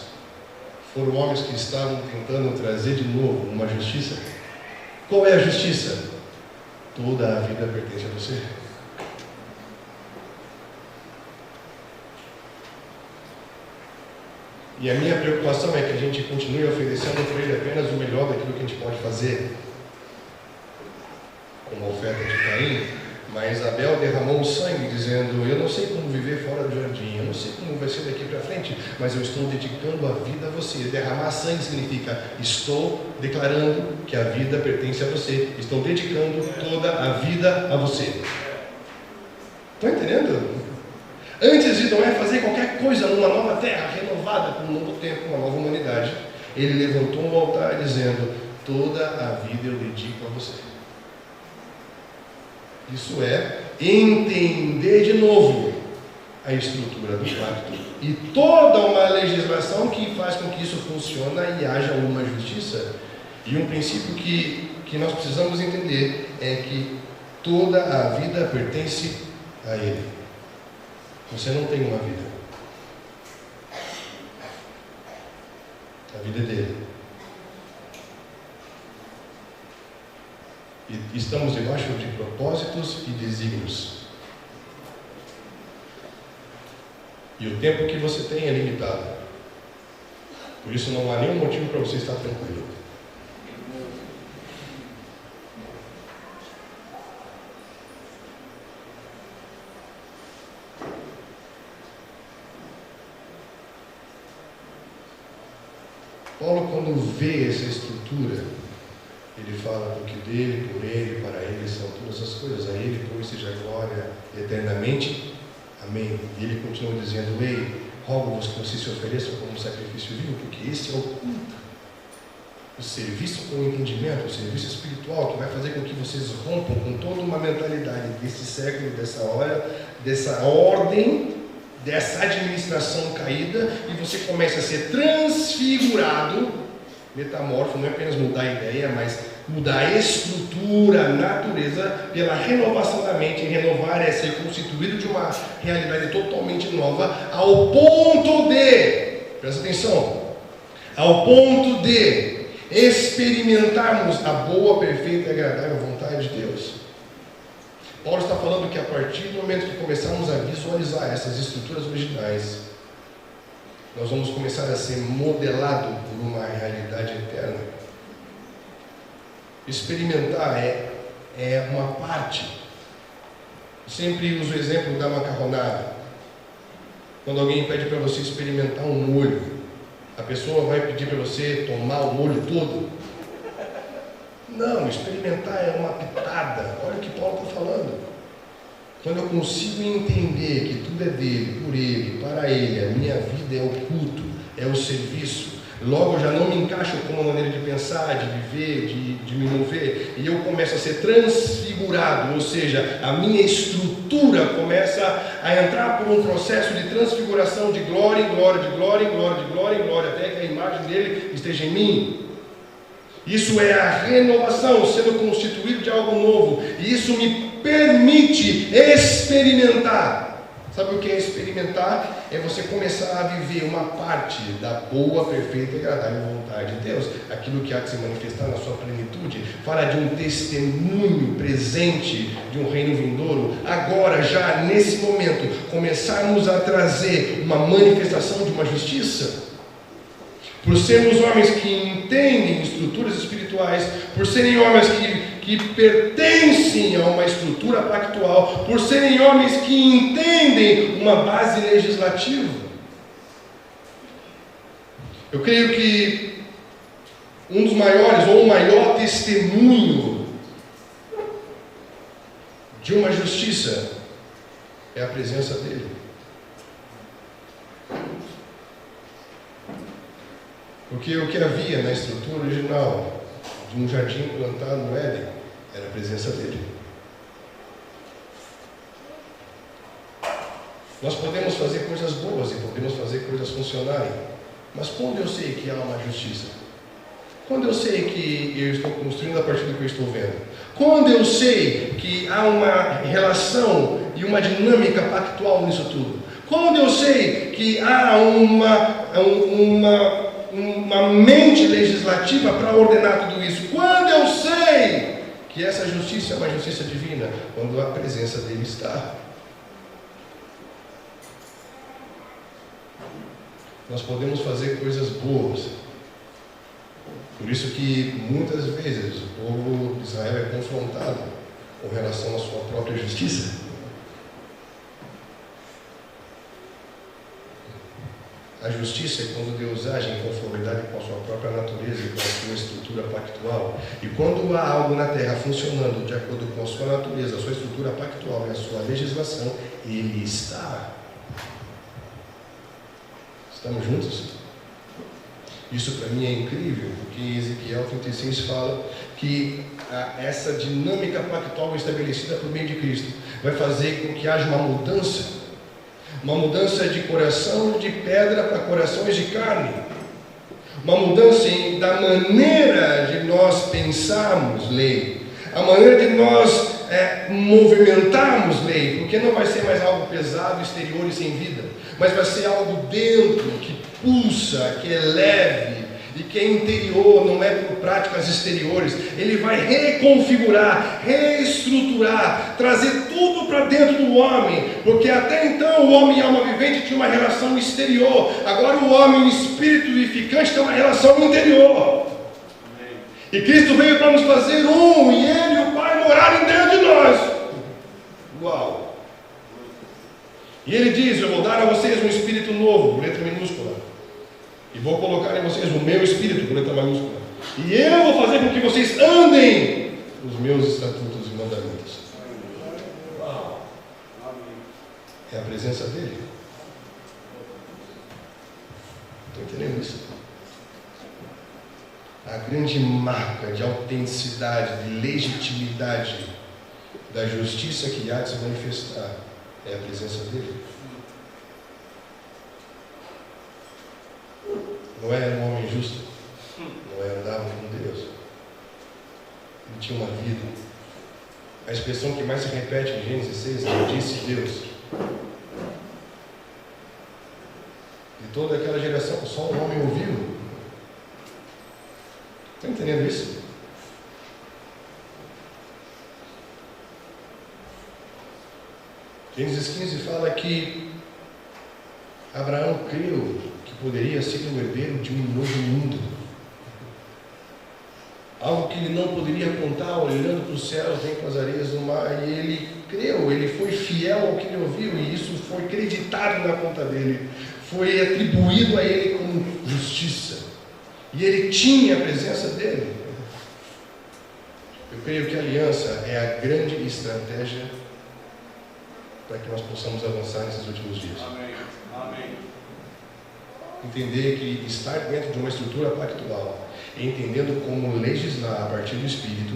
Speaker 1: foram homens que estavam tentando trazer de novo uma justiça. Qual é a justiça? Toda a vida pertence a você. E a minha preocupação é que a gente continue oferecendo para ele apenas o melhor daquilo que a gente pode fazer, como a oferta de Caim. Mas Abel derramou o sangue dizendo: eu não sei como viver fora do jardim, eu não sei como vai ser daqui para frente, mas eu estou dedicando a vida a você. Derramar sangue significa: estou declarando que a vida pertence a você, estou dedicando toda a vida a você. Estão entendendo? Antes de Noé fazer qualquer coisa numa nova terra renovada, com um novo tempo, uma nova humanidade, ele levantou um altar dizendo: toda a vida eu dedico a você. Isso é entender de novo a estrutura do pacto e toda uma legislação que faz com que isso funcione e haja uma justiça. E um princípio que nós precisamos entender é que toda a vida pertence a Ele. Você não tem uma vida. A vida é dele. E estamos debaixo de propósitos e desígnios. E o tempo que você tem é limitado. Por isso não há nenhum motivo para você estar tranquilo. Paulo, quando vê essa estrutura, ele fala: porque dele, por ele, para ele são todas as coisas, a ele, pois, seja glória eternamente. Amém. E ele continua dizendo: ei, rogo-vos que vocês se ofereçam como um sacrifício vivo, porque esse é o culto, o serviço com o entendimento, o serviço espiritual, que vai fazer com que vocês rompam com toda uma mentalidade desse século, dessa hora, dessa ordem, dessa administração caída, e você começa a ser transfigurado. Metamorfo não é apenas mudar a ideia, mas mudar a estrutura, a natureza, pela renovação da mente. Renovar é ser constituído de uma realidade totalmente nova, ao ponto de, presta atenção, ao ponto de experimentarmos a boa, perfeita e agradável vontade de Deus. Paulo está falando que a partir do momento que começarmos a visualizar essas estruturas originais, nós vamos começar a ser modelado por uma realidade eterna. Experimentar é uma parte. Sempre uso o exemplo da macarronada. Quando alguém pede para você experimentar um molho, a pessoa vai pedir para você tomar o molho todo? Não, experimentar é uma pitada. Olha o que Paulo está falando. Quando eu consigo entender que tudo é dele, por ele, para ele, a minha vida é o culto, é o serviço, logo eu já não me encaixo com uma maneira de pensar, de viver, de me mover, e eu começo a ser transfigurado, ou seja, a minha estrutura começa a entrar por um processo de transfiguração de glória em glória, de glória em glória, de glória em glória, até que a imagem dele esteja em mim. Isso é a renovação, sendo constituído de algo novo, e isso me permite experimentar. Sabe o que é experimentar? É você começar a viver uma parte da boa, perfeita e agradável vontade de Deus, aquilo que há de se manifestar na sua plenitude. Fala de um testemunho presente de um reino vindouro. Agora, já nesse momento, começarmos a trazer uma manifestação de uma justiça. Por sermos homens que entendem estruturas espirituais, por serem homens que pertencem a uma estrutura pactual, por serem homens que entendem uma base legislativa. Eu creio que um dos maiores, ou o maior testemunho de uma justiça é a presença dele. Porque o que havia na estrutura original de um jardim plantado no Éden era a presença dele. Nós podemos fazer coisas boas e podemos fazer coisas funcionarem, mas quando eu sei que há uma justiça? Quando eu sei que eu estou construindo a partir do que eu estou vendo? Quando eu sei que há uma relação e uma dinâmica pactual nisso tudo? Quando eu sei que há uma mente legislativa para ordenar tudo isso? Quando eu sei que essa justiça é uma justiça divina? Quando a presença dele está. Nós podemos fazer coisas boas. Por isso que muitas vezes o povo de Israel é confrontado com relação à sua própria justiça. A justiça é quando Deus age em conformidade com a sua própria natureza e com a sua estrutura pactual. E quando há algo na terra funcionando de acordo com a sua natureza, a sua estrutura pactual e a sua legislação, ele está. Estamos juntos? Isso para mim é incrível, porque em Ezequiel 36 fala que essa dinâmica pactual estabelecida por meio de Cristo vai fazer com que haja uma mudança de coração de pedra para corações de carne, uma mudança da maneira de nós pensarmos lei, a maneira de nós movimentarmos lei, porque não vai ser mais algo pesado, exterior e sem vida, mas vai ser algo dentro, que pulsa, que é leve e que é interior, não é por práticas exteriores. Ele vai reconfigurar, reestruturar, trazer tudo para dentro do homem, porque até então o homem e alma vivente tinha uma relação exterior, agora o homem e o espírito vivificante tem uma relação interior. E Cristo veio para nos fazer um, e Ele e o Pai morarem dentro de nós. Uau! E Ele diz: eu vou dar a vocês um espírito novo, com letra minúscula, e vou colocar em vocês o meu espírito, com letra maiúscula, e eu vou fazer com que vocês andem os meus estatutos e mandamentos. Uau! É a presença dEle. Estão entendendo isso? A grande marca de autenticidade, de legitimidade da justiça que há de se manifestar é a presença dele. Noé era um homem justo. Noé andava com Deus. Ele tinha uma vida. A expressão que mais se repete em Gênesis 6 é: disse Deus. De toda aquela geração, só um homem ouviu. Estão entendendo isso? Gênesis 15 fala que Abraão creu que poderia ser um herdeiro de um novo mundo. Algo que ele não poderia contar olhando para os céus, nem para as areias do mar. E ele creu, ele foi fiel ao que ele ouviu, e isso foi creditado na conta dele. Foi atribuído a ele como justiça. E ele tinha a presença dele. Eu creio que a aliança é a grande estratégia para que nós possamos avançar nesses últimos dias.
Speaker 2: Amém. Amém.
Speaker 1: Entender que estar dentro de uma estrutura pactual, entendendo como legislar a partir do Espírito,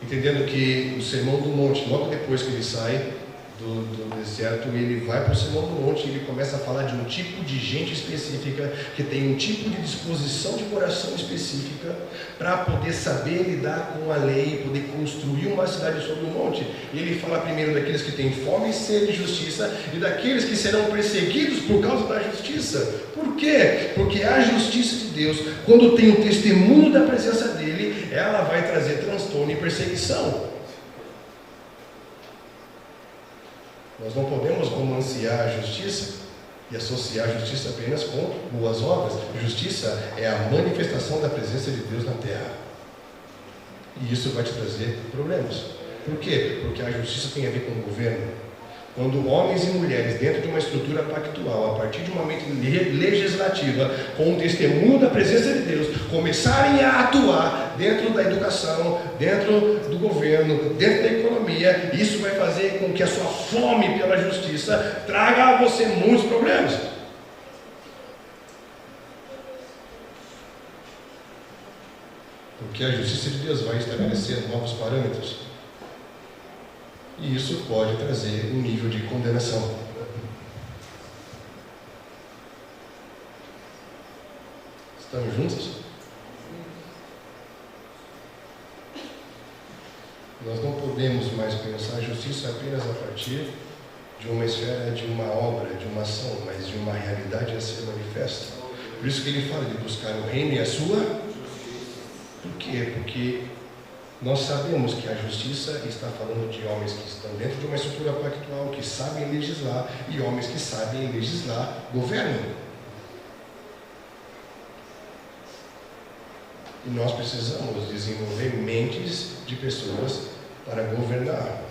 Speaker 1: entendendo que o Sermão do Monte, logo depois que ele sai do deserto, ele vai para o Sermão do Monte e ele começa a falar de um tipo de gente específica, que tem um tipo de disposição de coração específica, para poder saber lidar com a lei, poder construir uma cidade sobre o monte. E ele fala primeiro daqueles que têm fome e sede de justiça, e daqueles que serão perseguidos por causa da justiça. Por quê? Porque a justiça de Deus, quando tem o testemunho da presença dele, ela vai trazer transtorno e perseguição. Nós não podemos romancear a justiça e associar a justiça apenas com boas obras. Justiça é a manifestação da presença de Deus na terra. E isso vai te trazer problemas. Por quê? Porque a justiça tem a ver com o governo. Quando homens e mulheres, dentro de uma estrutura pactual, a partir de uma mente legislativa, com o testemunho da presença de Deus, começarem a atuar dentro da educação, dentro do governo, dentro da economia, isso vai fazer com que a sua fome pela justiça traga a você muitos problemas. Porque a justiça de Deus vai estabelecer novos parâmetros. E isso pode trazer um nível de condenação. Estamos juntos? Nós não podemos mais pensar a justiça apenas a partir de uma esfera, de uma obra, de uma ação, mas de uma realidade a ser manifesta. Por isso que ele fala de buscar o reino e a sua. Por quê? Porque nós sabemos que a justiça está falando de homens que estão dentro de uma estrutura pactual, que sabem legislar, e homens que sabem legislar governam. E nós precisamos desenvolver mentes de pessoas para governar,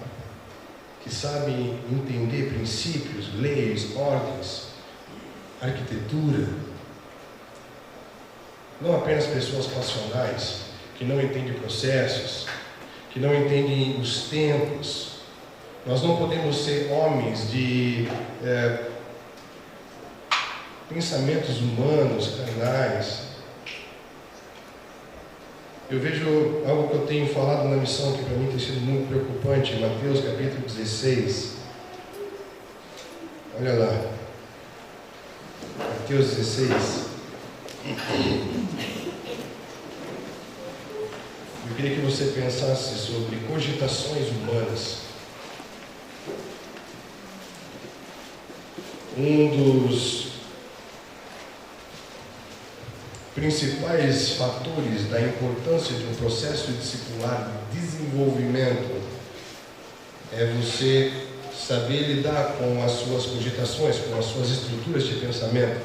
Speaker 1: que sabem entender princípios, leis, ordens, arquitetura. Não apenas pessoas passionais, que não entendem processos, que não entendem os tempos. Nós não podemos ser homens de pensamentos humanos, carnais. Eu vejo algo que eu tenho falado na missão que para mim tem sido muito preocupante, Mateus capítulo 16. Olha lá. Mateus 16. Eu queria que você pensasse sobre cogitações humanas. Um dos principais fatores da importância de um processo discipular de desenvolvimento é você saber lidar com as suas cogitações, com as suas estruturas de pensamento.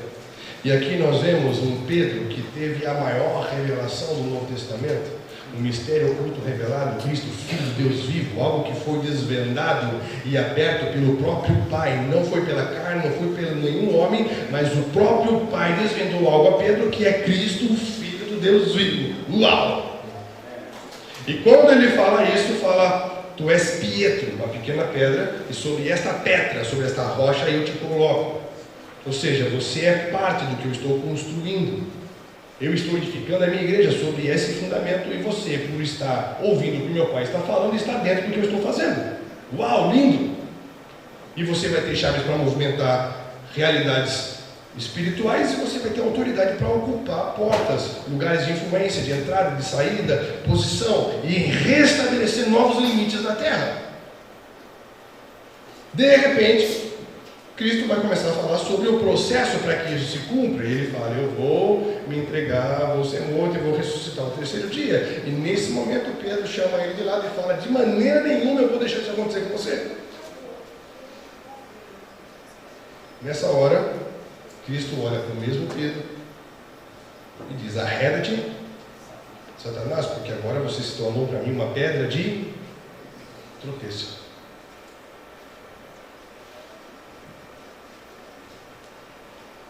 Speaker 1: E aqui nós vemos um Pedro que teve a maior revelação do Novo Testamento, o mistério oculto revelado, Cristo, Filho de Deus vivo, algo que foi desvendado e aberto pelo próprio Pai, não foi pela carne, não foi pelo nenhum homem, mas o próprio Pai desvendou algo a Pedro, que é Cristo, o Filho de Deus vivo. Uau! E quando ele fala isso, fala: tu és Pietro, uma pequena pedra, e sobre esta pedra, sobre esta rocha eu te coloco. Ou seja, você é parte do que eu estou construindo. Eu estou edificando a minha igreja sobre esse fundamento, e você, por estar ouvindo o que meu Pai está falando, está dentro do que eu estou fazendo. Uau, lindo! E você vai ter chaves para movimentar realidades espirituais, e você vai ter autoridade para ocupar portas, lugares de influência, de entrada, de saída, posição, e restabelecer novos limites na terra. De repente, Cristo vai começar a falar sobre o processo para que isso se cumpra. E ele fala: eu vou me entregar, vou ser morto e vou ressuscitar no terceiro dia. E nesse momento Pedro chama ele de lado e fala: de maneira nenhuma eu vou deixar isso acontecer com você. Nessa hora, Cristo olha para o mesmo Pedro e diz: arreda-te, Satanás, porque agora você se tornou para mim uma pedra de tropeço.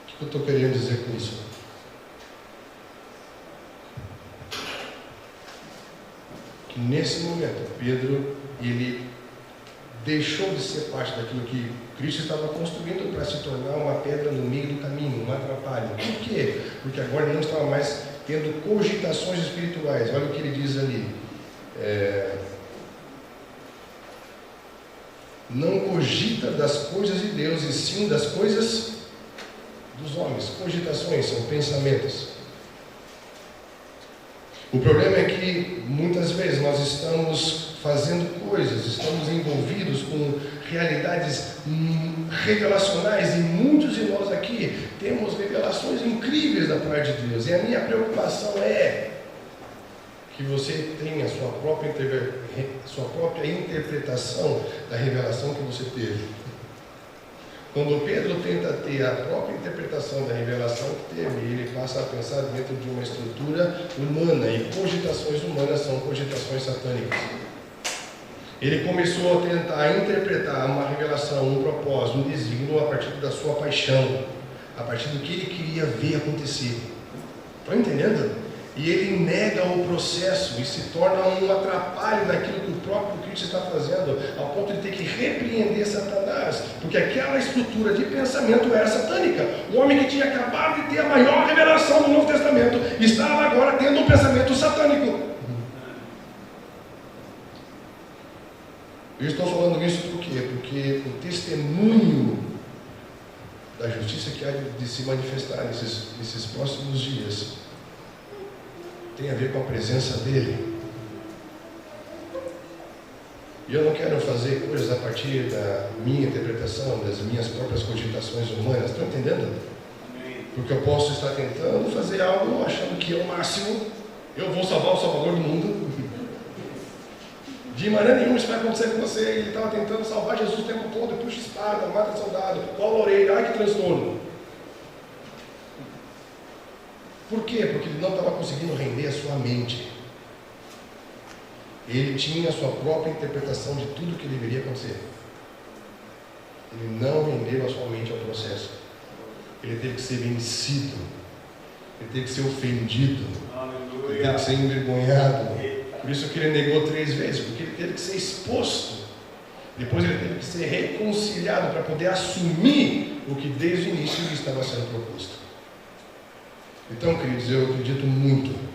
Speaker 1: O que eu estou querendo dizer com isso? Que nesse momento Pedro, ele deixou de ser parte daquilo que Cristo estava construindo para se tornar uma pedra no meio do caminho, um atrapalho. Por quê? Porque agora ele não estava mais tendo cogitações espirituais. Olha o que ele diz ali. Não cogita das coisas de Deus, e sim das coisas dos homens. Cogitações são pensamentos. O problema é que muitas vezes nós estamos fazendo coisas, estamos envolvidos com realidades revelacionais, e muitos de nós aqui temos revelações incríveis da parte de Deus, e a minha preocupação é que você tenha a sua própria interpretação da revelação que você teve. Quando Pedro tenta ter a própria interpretação da revelação que teve, ele passa a pensar dentro de uma estrutura humana, e cogitações humanas são cogitações satânicas. Ele começou a tentar interpretar uma revelação, um propósito, um desígnio a partir da sua paixão, a partir do que ele queria ver acontecer. Estão entendendo? E ele nega o processo e se torna um atrapalho naquilo que o próprio Cristo está fazendo, ao ponto de ter que repreender Satanás, porque aquela estrutura de pensamento era satânica. O homem que tinha acabado de ter a maior revelação do Novo Testamento estava agora tendo um pensamento satânico. porque o testemunho da justiça que há de se manifestar nesses próximos dias tem a ver com a presença dele. E eu não quero fazer coisas a partir da minha interpretação, das minhas próprias cogitações humanas. Estão entendendo? Porque eu posso estar tentando fazer algo achando que é o máximo, eu vou salvar o Salvador do mundo. De maneira nenhuma isso vai acontecer com você. Ele estava tentando salvar Jesus o tempo todo, puxa espada, mata soldado, cola a orelha, ai que transtorno. Por quê? Porque ele não estava conseguindo render a sua mente. Ele tinha a sua própria interpretação de tudo que deveria acontecer. Ele não rendeu a sua mente ao processo. Ele teve que ser vencido. Ele teve que ser ofendido. Aleluia. Ele teve que ser envergonhado. Por isso que ele negou 3 vezes, porque ele teve que ser exposto. Depois ele teve que ser reconciliado para poder assumir o que desde o início lhe estava sendo proposto. Então, queridos, eu acredito muito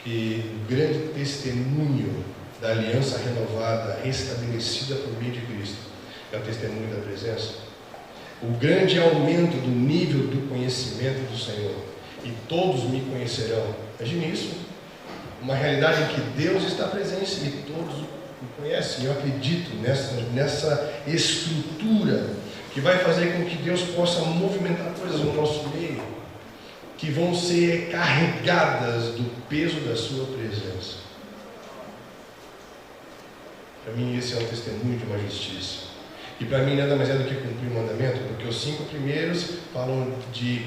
Speaker 1: que o grande testemunho da aliança renovada, restabelecida por meio de Cristo, é o testemunho da presença. O grande aumento do nível do conhecimento do Senhor. E todos me conhecerão. Imagine isso. Uma realidade em que Deus está presente e todos o conhecem. Eu acredito nessa estrutura que vai fazer com que Deus possa movimentar coisas no nosso meio, que vão ser carregadas do peso da sua presença. Para mim esse é um testemunho de uma justiça. E para mim nada mais é do que cumprir o mandamento, porque os 5 primeiros falam de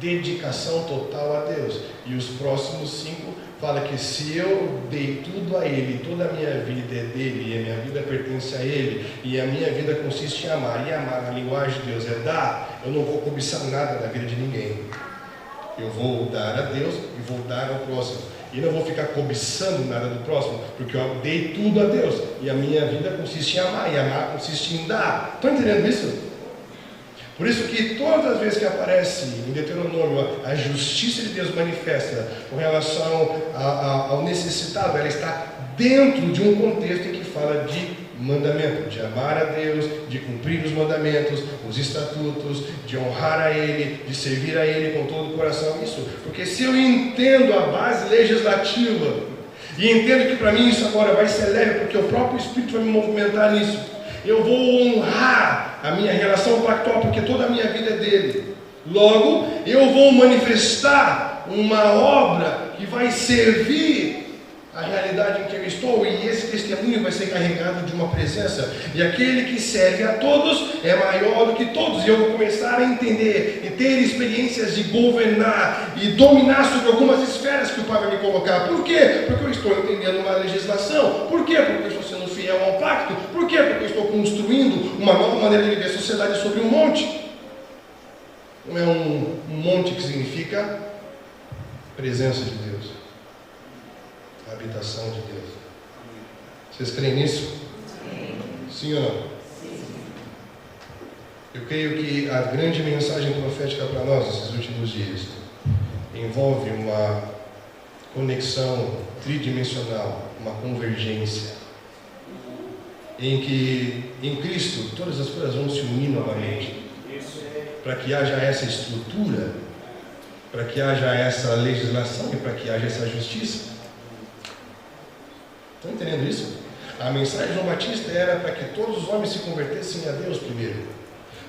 Speaker 1: dedicação total a Deus. E os próximos 5 falam que se eu dei tudo a Ele, toda a minha vida é dele, e a minha vida pertence a Ele, e a minha vida consiste em amar, e amar na linguagem de Deus é dar, eu não vou cobiçar nada da vida de ninguém. Eu vou dar a Deus e vou dar ao próximo. E não vou ficar cobiçando nada do próximo, porque eu dei tudo a Deus. E a minha vida consiste em amar, e amar consiste em dar. Estão entendendo isso? Por isso que todas as vezes que aparece em Deuteronômio a justiça de Deus manifesta com relação ao necessitado, ela está dentro de um contexto em que fala de mandamento, de amar a Deus, de cumprir os mandamentos, os estatutos, de honrar a Ele, de servir a Ele com todo o coração. Isso, porque se eu entendo a base legislativa e entendo que para mim isso agora vai ser leve, porque o próprio Espírito vai me movimentar nisso, eu vou honrar a minha relação pactual, porque toda a minha vida é dele. Logo, eu vou manifestar uma obra que vai servir a realidade em que eu estou, e esse testemunho vai ser carregado de uma presença, e aquele que serve a todos é maior do que todos, e eu vou começar a entender e ter experiências de governar e dominar sobre algumas esferas que o Pai vai me colocar. Por quê? Porque eu estou entendendo uma legislação. Por quê? Porque eu estou sendo fiel ao pacto. Por quê? Porque eu estou construindo uma nova maneira de viver a sociedade sobre um monte. Não é um monte que significa presença de Deus, a habitação de Deus. Vocês creem nisso? Sim ou não? Sim. Eu creio que a grande mensagem profética para nós nesses últimos dias envolve uma conexão tridimensional, uma convergência, em que em Cristo todas as coisas vão se unir novamente, para que haja essa estrutura, para que haja essa legislação e para que haja essa justiça. Estão entendendo isso? A mensagem de João Batista era para que todos os homens se convertessem a Deus primeiro.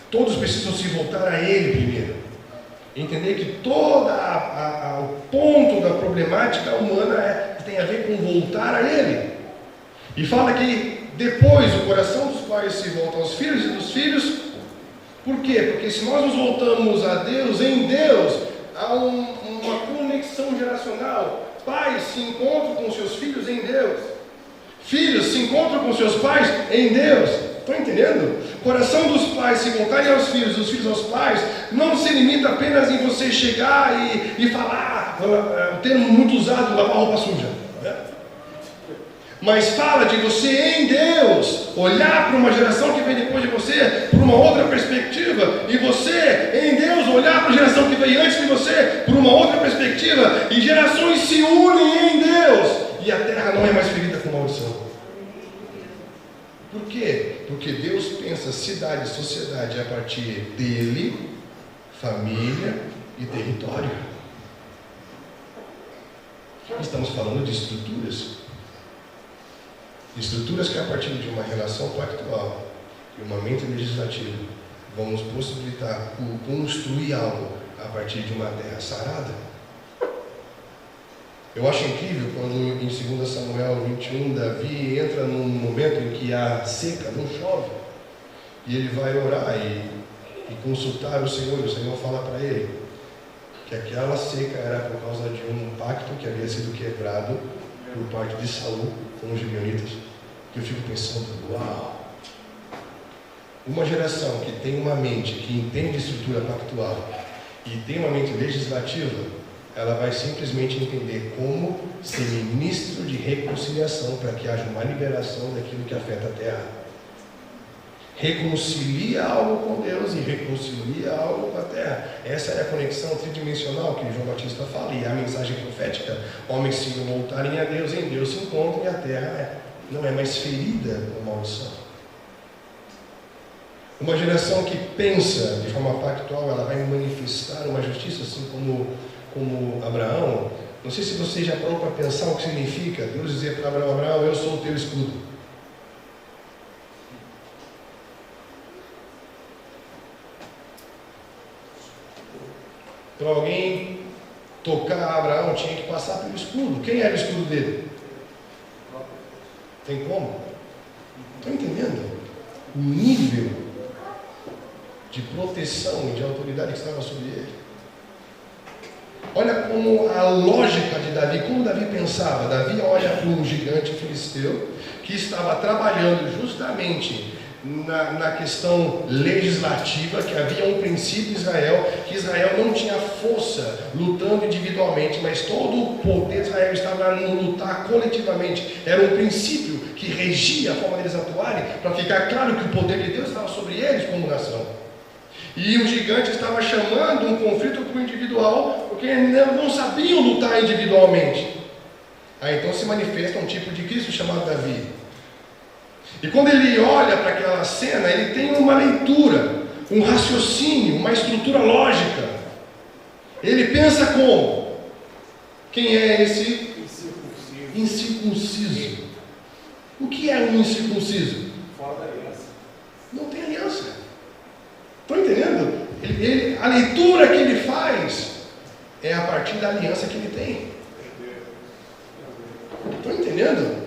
Speaker 1: Todos precisam se voltar a Ele primeiro. Entender que todo o ponto da problemática humana tem a ver com voltar a Ele. E fala que depois o coração dos pais se volta aos filhos e dos filhos. Por quê? Porque se nós nos voltamos a Deus, em Deus há uma conexão geracional. Pais se encontram com seus filhos em Deus. Filhos se encontram com seus pais em Deus. Estão entendendo? O coração dos pais se voltarem aos filhos, dos filhos aos pais, não se limita apenas em você chegar e falar, um termo muito usado, lavar roupa suja. Né? Mas fala de você em Deus, olhar para uma geração que vem depois de você, por uma outra perspectiva, e você em Deus, olhar para a geração que veio antes de você, por uma outra perspectiva, e gerações se unem em Deus, e a terra não é mais ferida com maldição. Por quê? Porque Deus pensa cidade, sociedade a partir dele, família e território. Estamos falando de estruturas. Estruturas que a partir de uma relação pactual e uma mente legislativa vão nos possibilitar construir algo a partir de uma terra sarada. Eu acho incrível quando em 2 Samuel 21, Davi entra num momento em que há seca, não chove, e ele vai orar e consultar o Senhor, e o Senhor fala para ele que aquela seca era por causa de um pacto que havia sido quebrado por parte de Saul com os gibeonitas. Eu fico pensando, uau! Uma geração que tem uma mente, que entende estrutura pactual e tem uma mente legislativa, ela vai simplesmente entender como ser ministro de reconciliação para que haja uma liberação daquilo que afeta a terra. Reconcilia algo com Deus e reconcilia algo com a terra. Essa é a conexão tridimensional que João Batista fala, e a mensagem profética: homens se voltarem a Deus, em Deus se encontram, e a terra não é mais ferida com maldição. Uma geração que pensa de forma pactual, ela vai manifestar uma justiça, assim como Abraão. Não sei se você já parou para pensar o que significa Deus dizer para Abraão: Abraão, eu sou o teu escudo. Para alguém tocar Abraão, tinha que passar pelo escudo. Quem era o escudo dele? Tem como? Estão entendendo o nível de proteção e de autoridade que estava sobre ele? Olha como a lógica de Davi, como Davi pensava. Davi olha para um gigante filisteu que estava trabalhando justamente na questão legislativa, que havia um princípio em Israel, que Israel não tinha força lutando individualmente, mas todo o poder de Israel estava no lutar coletivamente. Era um princípio que regia a forma deles atuarem, para ficar claro que o poder de Deus estava sobre eles como nação. E o gigante estava chamando um conflito para o individual, porque não sabiam lutar individualmente. Aí então se manifesta um tipo de Cristo chamado Davi. E quando ele olha para aquela cena, ele tem uma leitura, um raciocínio, uma estrutura lógica. Ele pensa como? Quem é esse incircunciso? O que é um incircunciso?
Speaker 2: Fora da aliança.
Speaker 1: Não tem aliança. Estão entendendo? A leitura que ele faz é a partir da aliança que ele tem. Estão entendendo?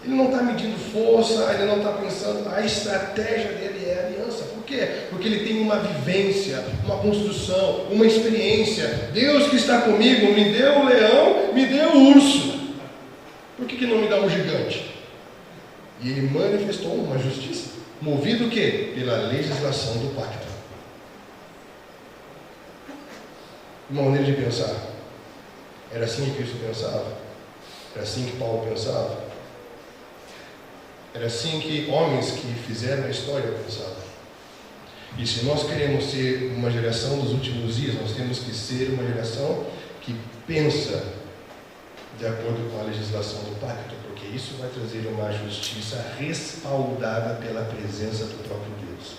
Speaker 1: Ele não está medindo força, ele não está pensando, a estratégia dele é a aliança. Por quê? Porque ele tem uma vivência, uma construção, uma experiência. Deus que está comigo me deu o leão, me deu o urso. Por que não me dá um gigante? E ele manifestou uma justiça, movido o quê? Pela legislação do pacto. Uma maneira de pensar. Era assim que Cristo pensava. Era assim que Paulo pensava. Era assim que homens que fizeram a história pensavam. E se nós queremos ser uma geração dos últimos dias, nós temos que ser uma geração que pensa de acordo com a legislação do pacto, porque isso vai trazer uma justiça respaldada pela presença do próprio Deus.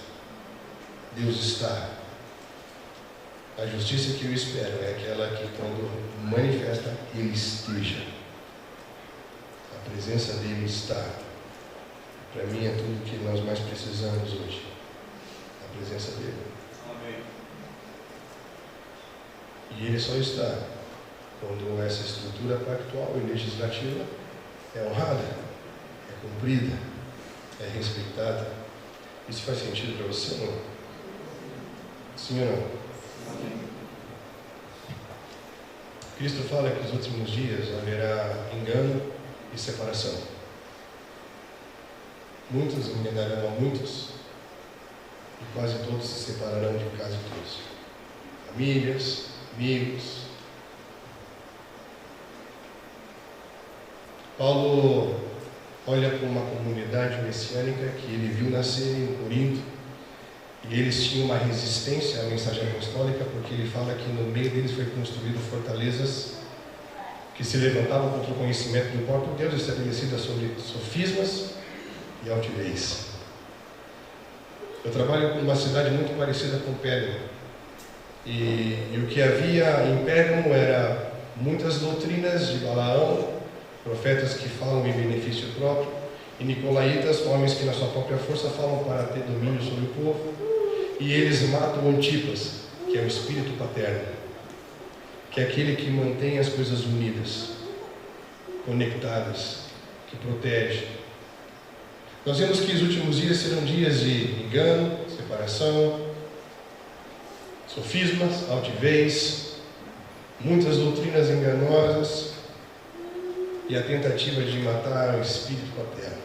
Speaker 1: Deus está. A justiça que eu espero é aquela que, quando manifesta, Ele esteja. A presença dEle está. Para mim é tudo que nós mais precisamos hoje. A presença dEle.
Speaker 2: Amém.
Speaker 1: E Ele só está quando essa estrutura pactual e legislativa é honrada, é cumprida, é respeitada. Isso faz sentido para você ou não? Sim ou não?
Speaker 2: Amém.
Speaker 1: Cristo fala que nos últimos dias haverá engano e separação. Muitos enganarão a muitos e quase todos se separarão de quase todos. Famílias, amigos. Paulo olha para uma comunidade messiânica que ele viu nascer em Corinto, e eles tinham uma resistência à mensagem apostólica, porque ele fala que no meio deles foi construído fortalezas que se levantavam contra o conhecimento do próprio Deus, estabelecidas sobre sofismas e altivez. Eu trabalho em uma cidade muito parecida com Pérgamo. E o que havia em Pérgamo era muitas doutrinas de Balaão, profetas que falam em benefício próprio, e nicolaítas, homens que na sua própria força falam para ter domínio sobre o povo. E eles matam Antipas, que é o espírito paterno, que é aquele que mantém as coisas unidas, conectadas, que protege. Nós vemos que os últimos dias serão dias de engano, separação, sofismas, altivez, muitas doutrinas enganosas e a tentativa de matar o espírito paterno.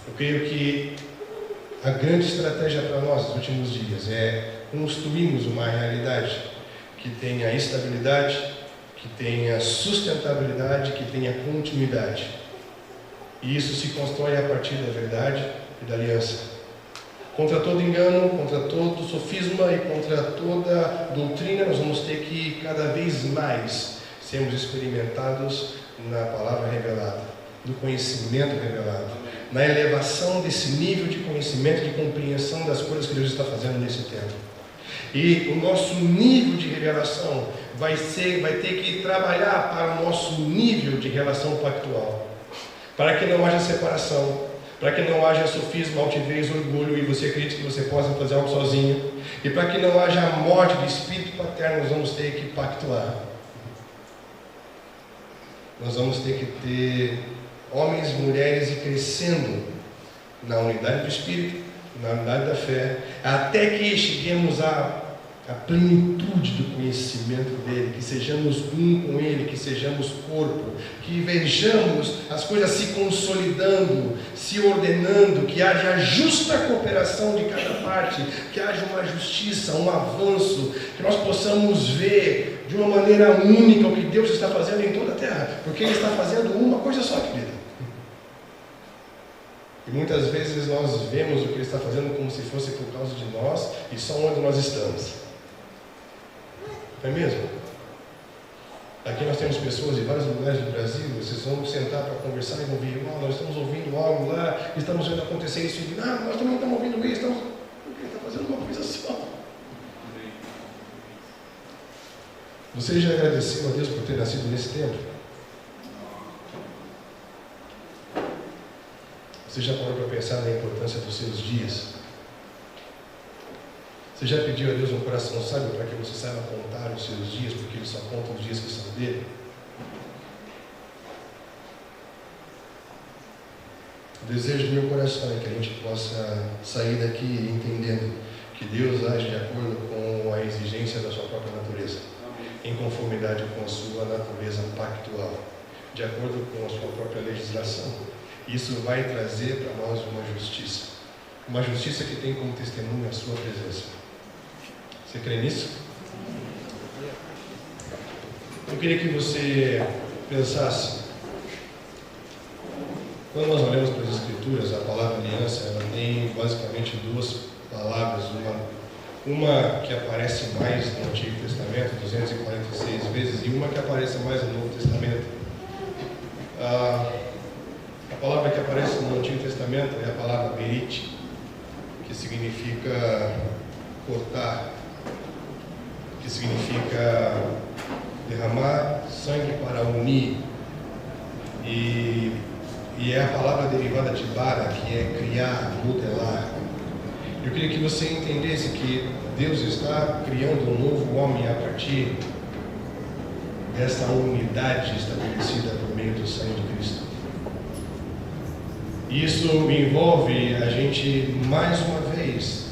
Speaker 1: Eu creio que a grande estratégia para nós nos últimos dias é construirmos uma realidade que tenha estabilidade, que tenha sustentabilidade, que tenha continuidade. E isso se constrói a partir da verdade e da aliança. Contra todo engano, contra todo sofisma e contra toda doutrina, nós vamos ter que cada vez mais sermos experimentados na palavra revelada, no conhecimento revelado, na elevação desse nível de conhecimento, de compreensão das coisas que Deus está fazendo nesse tempo. E o nosso nível de revelação vai ter que trabalhar para o nosso nível de relação pactual, para que não haja separação, para que não haja sofisma, altivez, orgulho e você acredite que você possa fazer algo sozinho, e para que não haja a morte do espírito paterno, nós vamos ter que pactuar. Nós vamos ter que ter homens e mulheres e crescendo na unidade do Espírito, na unidade da fé, até que cheguemos à plenitude do conhecimento dele, que sejamos um com ele, que sejamos corpo, que vejamos as coisas se consolidando, se ordenando, que haja justa cooperação de cada parte, que haja uma justiça, um avanço, que nós possamos ver de uma maneira única o que Deus está fazendo em toda a terra, porque ele está fazendo uma coisa só, querida. E muitas vezes nós vemos o que ele está fazendo como se fosse por causa de nós e só onde nós estamos. Não é mesmo? Aqui nós temos pessoas de vários lugares do Brasil, vocês vão sentar para conversar e vão ver, nós estamos ouvindo algo lá, estamos vendo acontecer isso, e nós também estamos ouvindo isso, porque ele está fazendo uma coisa só. Você já agradeceu a Deus por ter nascido nesse tempo? Você já parou para pensar na importância dos seus dias? Você já pediu a Deus um coração sábio para que você saiba contar os seus dias, porque Ele só conta os dias que são dele? O desejo do meu coração é que a gente possa sair daqui entendendo que Deus age de acordo com a exigência da sua própria natureza, em conformidade com a sua natureza pactual, de acordo com a sua própria legislação. Isso vai trazer para nós uma justiça que tem como testemunho a sua presença. Você crê nisso? Eu queria que você pensasse, quando nós olhamos para as Escrituras, a palavra aliança, ela tem basicamente duas palavras, uma que aparece mais no Antigo Testamento, 246 vezes, e uma que aparece mais no Novo Testamento. A palavra que aparece no Antigo Testamento é a palavra berit, que significa cortar, que significa derramar sangue para unir, e é a palavra derivada de bara, que é criar, modelar. Eu queria que você entendesse que Deus está criando um novo homem a partir dessa unidade estabelecida por meio do sangue de Cristo. Isso envolve a gente, mais uma vez,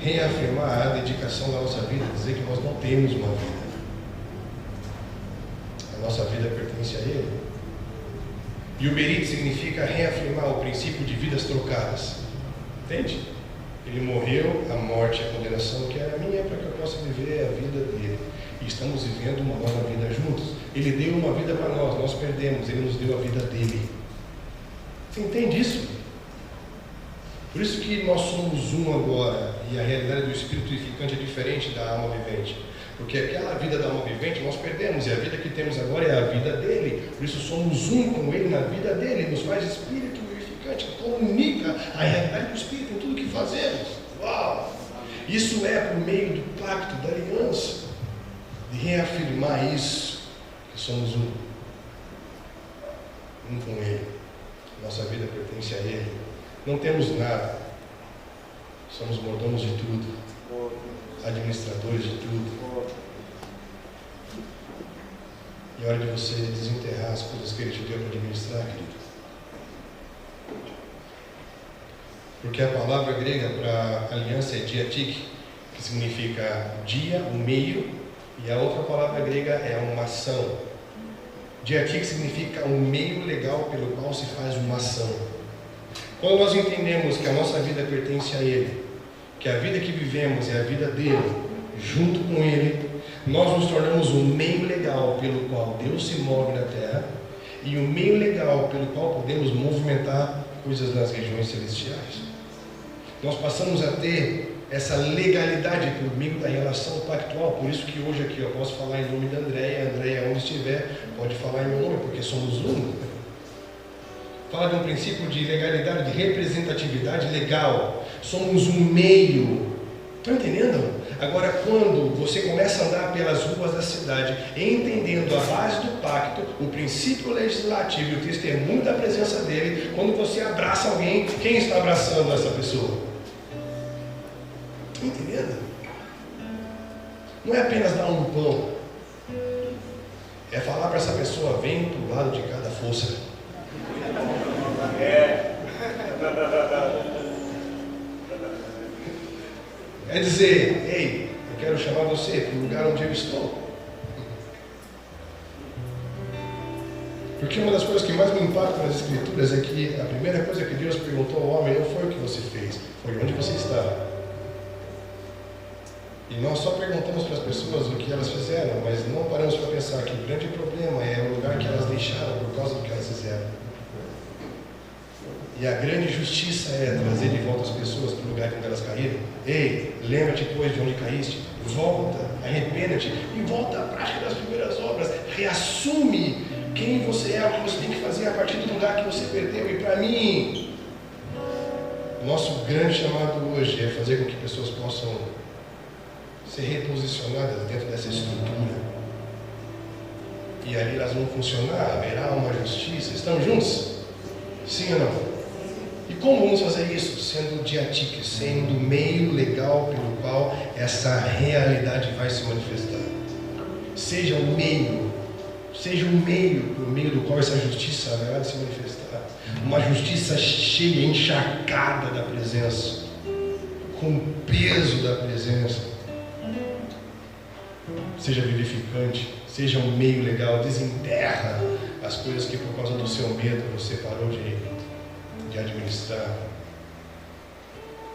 Speaker 1: reafirmar a dedicação da nossa vida, dizer que nós não temos uma vida. A nossa vida pertence a Ele. E o berit significa reafirmar o princípio de vidas trocadas. Entende? Ele morreu, a morte e a condenação que era minha, para que eu possa viver a vida dele. E estamos vivendo uma nova vida juntos. Ele deu uma vida para nós perdemos, ele nos deu a vida dele. Você entende isso? Por isso que nós somos um agora, e a realidade do espírito edificante é diferente da alma vivente. Porque aquela vida da alma vivente nós perdemos, e a vida que temos agora é a vida dele. Por isso somos um com ele na vida dele, nos faz espírito edificante. vivificante, que comunica a realidade do Espírito em tudo que fazemos. Uau! Isso é por meio do pacto, da aliança, de reafirmar isso, que somos um com Ele. Nossa vida pertence a Ele. Não temos nada. Somos mordomos de tudo, administradores de tudo. E é hora de você desenterrar as coisas que Ele te deu para administrar, querido. Porque a palavra grega para aliança é diatik, que significa dia, o meio, e a outra palavra grega é uma ação. Diatik significa um meio legal pelo qual se faz uma ação. Quando nós entendemos que a nossa vida pertence a Ele, que a vida que vivemos é a vida dele, junto com Ele, nós nos tornamos um meio legal pelo qual Deus se move na terra e um meio legal pelo qual podemos movimentar coisas nas regiões celestiais. Nós passamos a ter essa legalidade por meio da relação pactual, por isso que hoje aqui eu posso falar em nome da Andréia, Andréia onde estiver pode falar em meu nome, porque somos um. Fala de um princípio de legalidade, de representatividade legal, somos um meio, estão entendendo? Agora, quando você começa a andar pelas ruas da cidade, entendendo a base do pacto, o princípio legislativo e o testemunho da presença dele, quando você abraça alguém, quem está abraçando essa pessoa? Estão entendendo? Não é apenas dar um pão, é falar para essa pessoa, vem para o lado de cada força. É dizer, ei, eu quero chamar você para o lugar onde eu estou. Porque uma das coisas que mais me impacta nas Escrituras é que a primeira coisa que Deus perguntou ao homem não foi o que você fez, foi onde você está. E nós só perguntamos para as pessoas o que elas fizeram, mas não paramos para pensar que o grande problema é o lugar que elas deixaram por causa do que elas fizeram. E a grande justiça é trazer de volta as pessoas para o lugar onde elas caíram. Ei, lembra-te depois de onde caíste, volta, arrependa-te e volta à prática das primeiras obras. Reassume quem você é, o que você tem que fazer a partir do lugar que você perdeu. E para mim, o nosso grande chamado hoje é fazer com que pessoas possam ser reposicionadas dentro dessa estrutura. E ali elas vão funcionar, haverá uma justiça. Estamos juntos? Sim ou não? E como vamos fazer isso? Sendo diatique, sendo o meio legal pelo qual essa realidade vai se manifestar. Seja o meio por meio do qual essa justiça haverá de se manifestar. Uma justiça cheia, encharcada da presença, com o peso da presença. Seja vivificante, seja um meio legal, desenterra as coisas que por causa do seu medo você parou de administrar.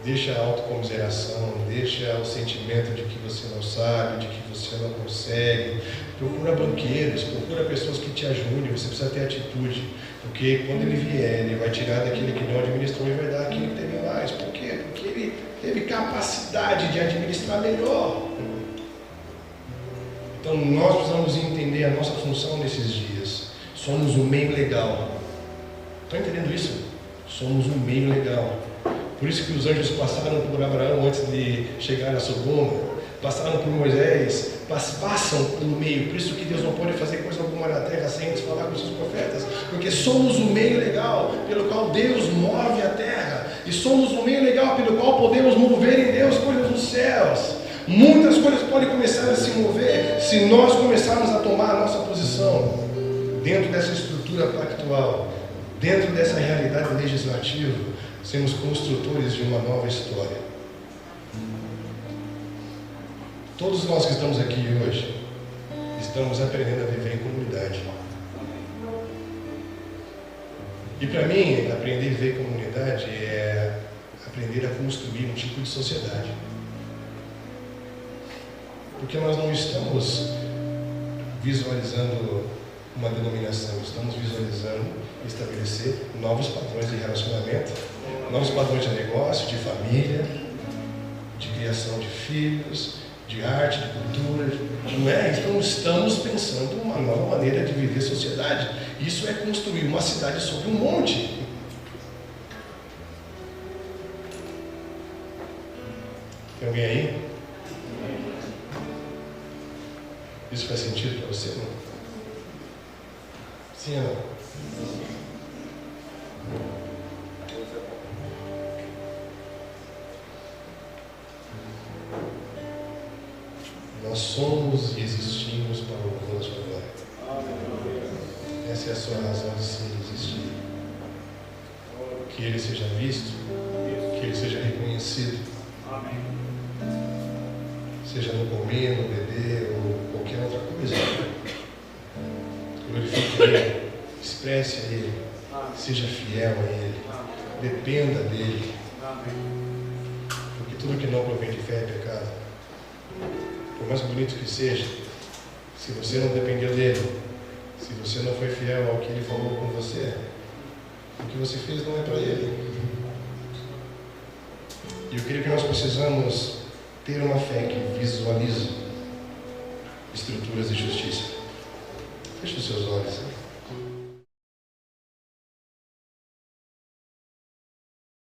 Speaker 1: Deixa a autocomiseração, deixa o sentimento de que você não sabe, de que você não consegue. Procura banqueiros, procura pessoas que te ajudem. Você precisa ter atitude, porque quando ele vier, ele vai tirar daquele que não administrou e vai dar aquele que teve mais. Por quê? Porque ele teve capacidade de administrar melhor. Então nós precisamos entender a nossa função nesses dias. Somos um meio legal. Estão entendendo isso? Somos um meio legal. Por isso que os anjos passaram por Abraão antes de chegar a Sodoma, passaram por Moisés, passam pelo meio. Por isso que Deus não pode fazer coisa alguma na terra sem antes falar com os seus profetas, porque somos um meio legal pelo qual Deus move a terra, e somos um meio legal pelo qual podemos mover em Deus coisas nos céus. Muitas coisas podem começar a se mover se nós começarmos a tomar a nossa posição dentro dessa estrutura pactual, dentro dessa realidade legislativa. Sermos construtores de uma nova história. Todos nós que estamos aqui hoje estamos aprendendo a viver em comunidade. E para mim, aprender a viver em comunidade é aprender a construir um tipo de sociedade. Porque nós não estamos visualizando uma denominação, estamos visualizando estabelecer novos padrões de relacionamento, novos padrões de negócio, de família, de criação de filhos, de arte, de cultura, não é? Então estamos pensando uma nova maneira de viver sociedade. Isso é construir uma cidade sobre um monte. Tem alguém aí? Isso faz sentido para você, não? Sim ou não? Nós somos e existimos para o louvor da sua glória. Essa é a sua razão de ser e existir. Que Ele seja visto, que Ele seja reconhecido. Seja no comer, no beber ou qualquer outra coisa. Glorifique Ele, expresse a Ele, seja fiel a Ele, dependa dEle. Porque tudo que não provém de fé é pecado. Por mais bonito que seja, se você não dependeu dEle, se você não foi fiel ao que Ele falou com você, o que você fez não é para Ele. E eu creio que nós precisamos ter uma fé que visualiza estruturas de justiça. Feche os seus olhos.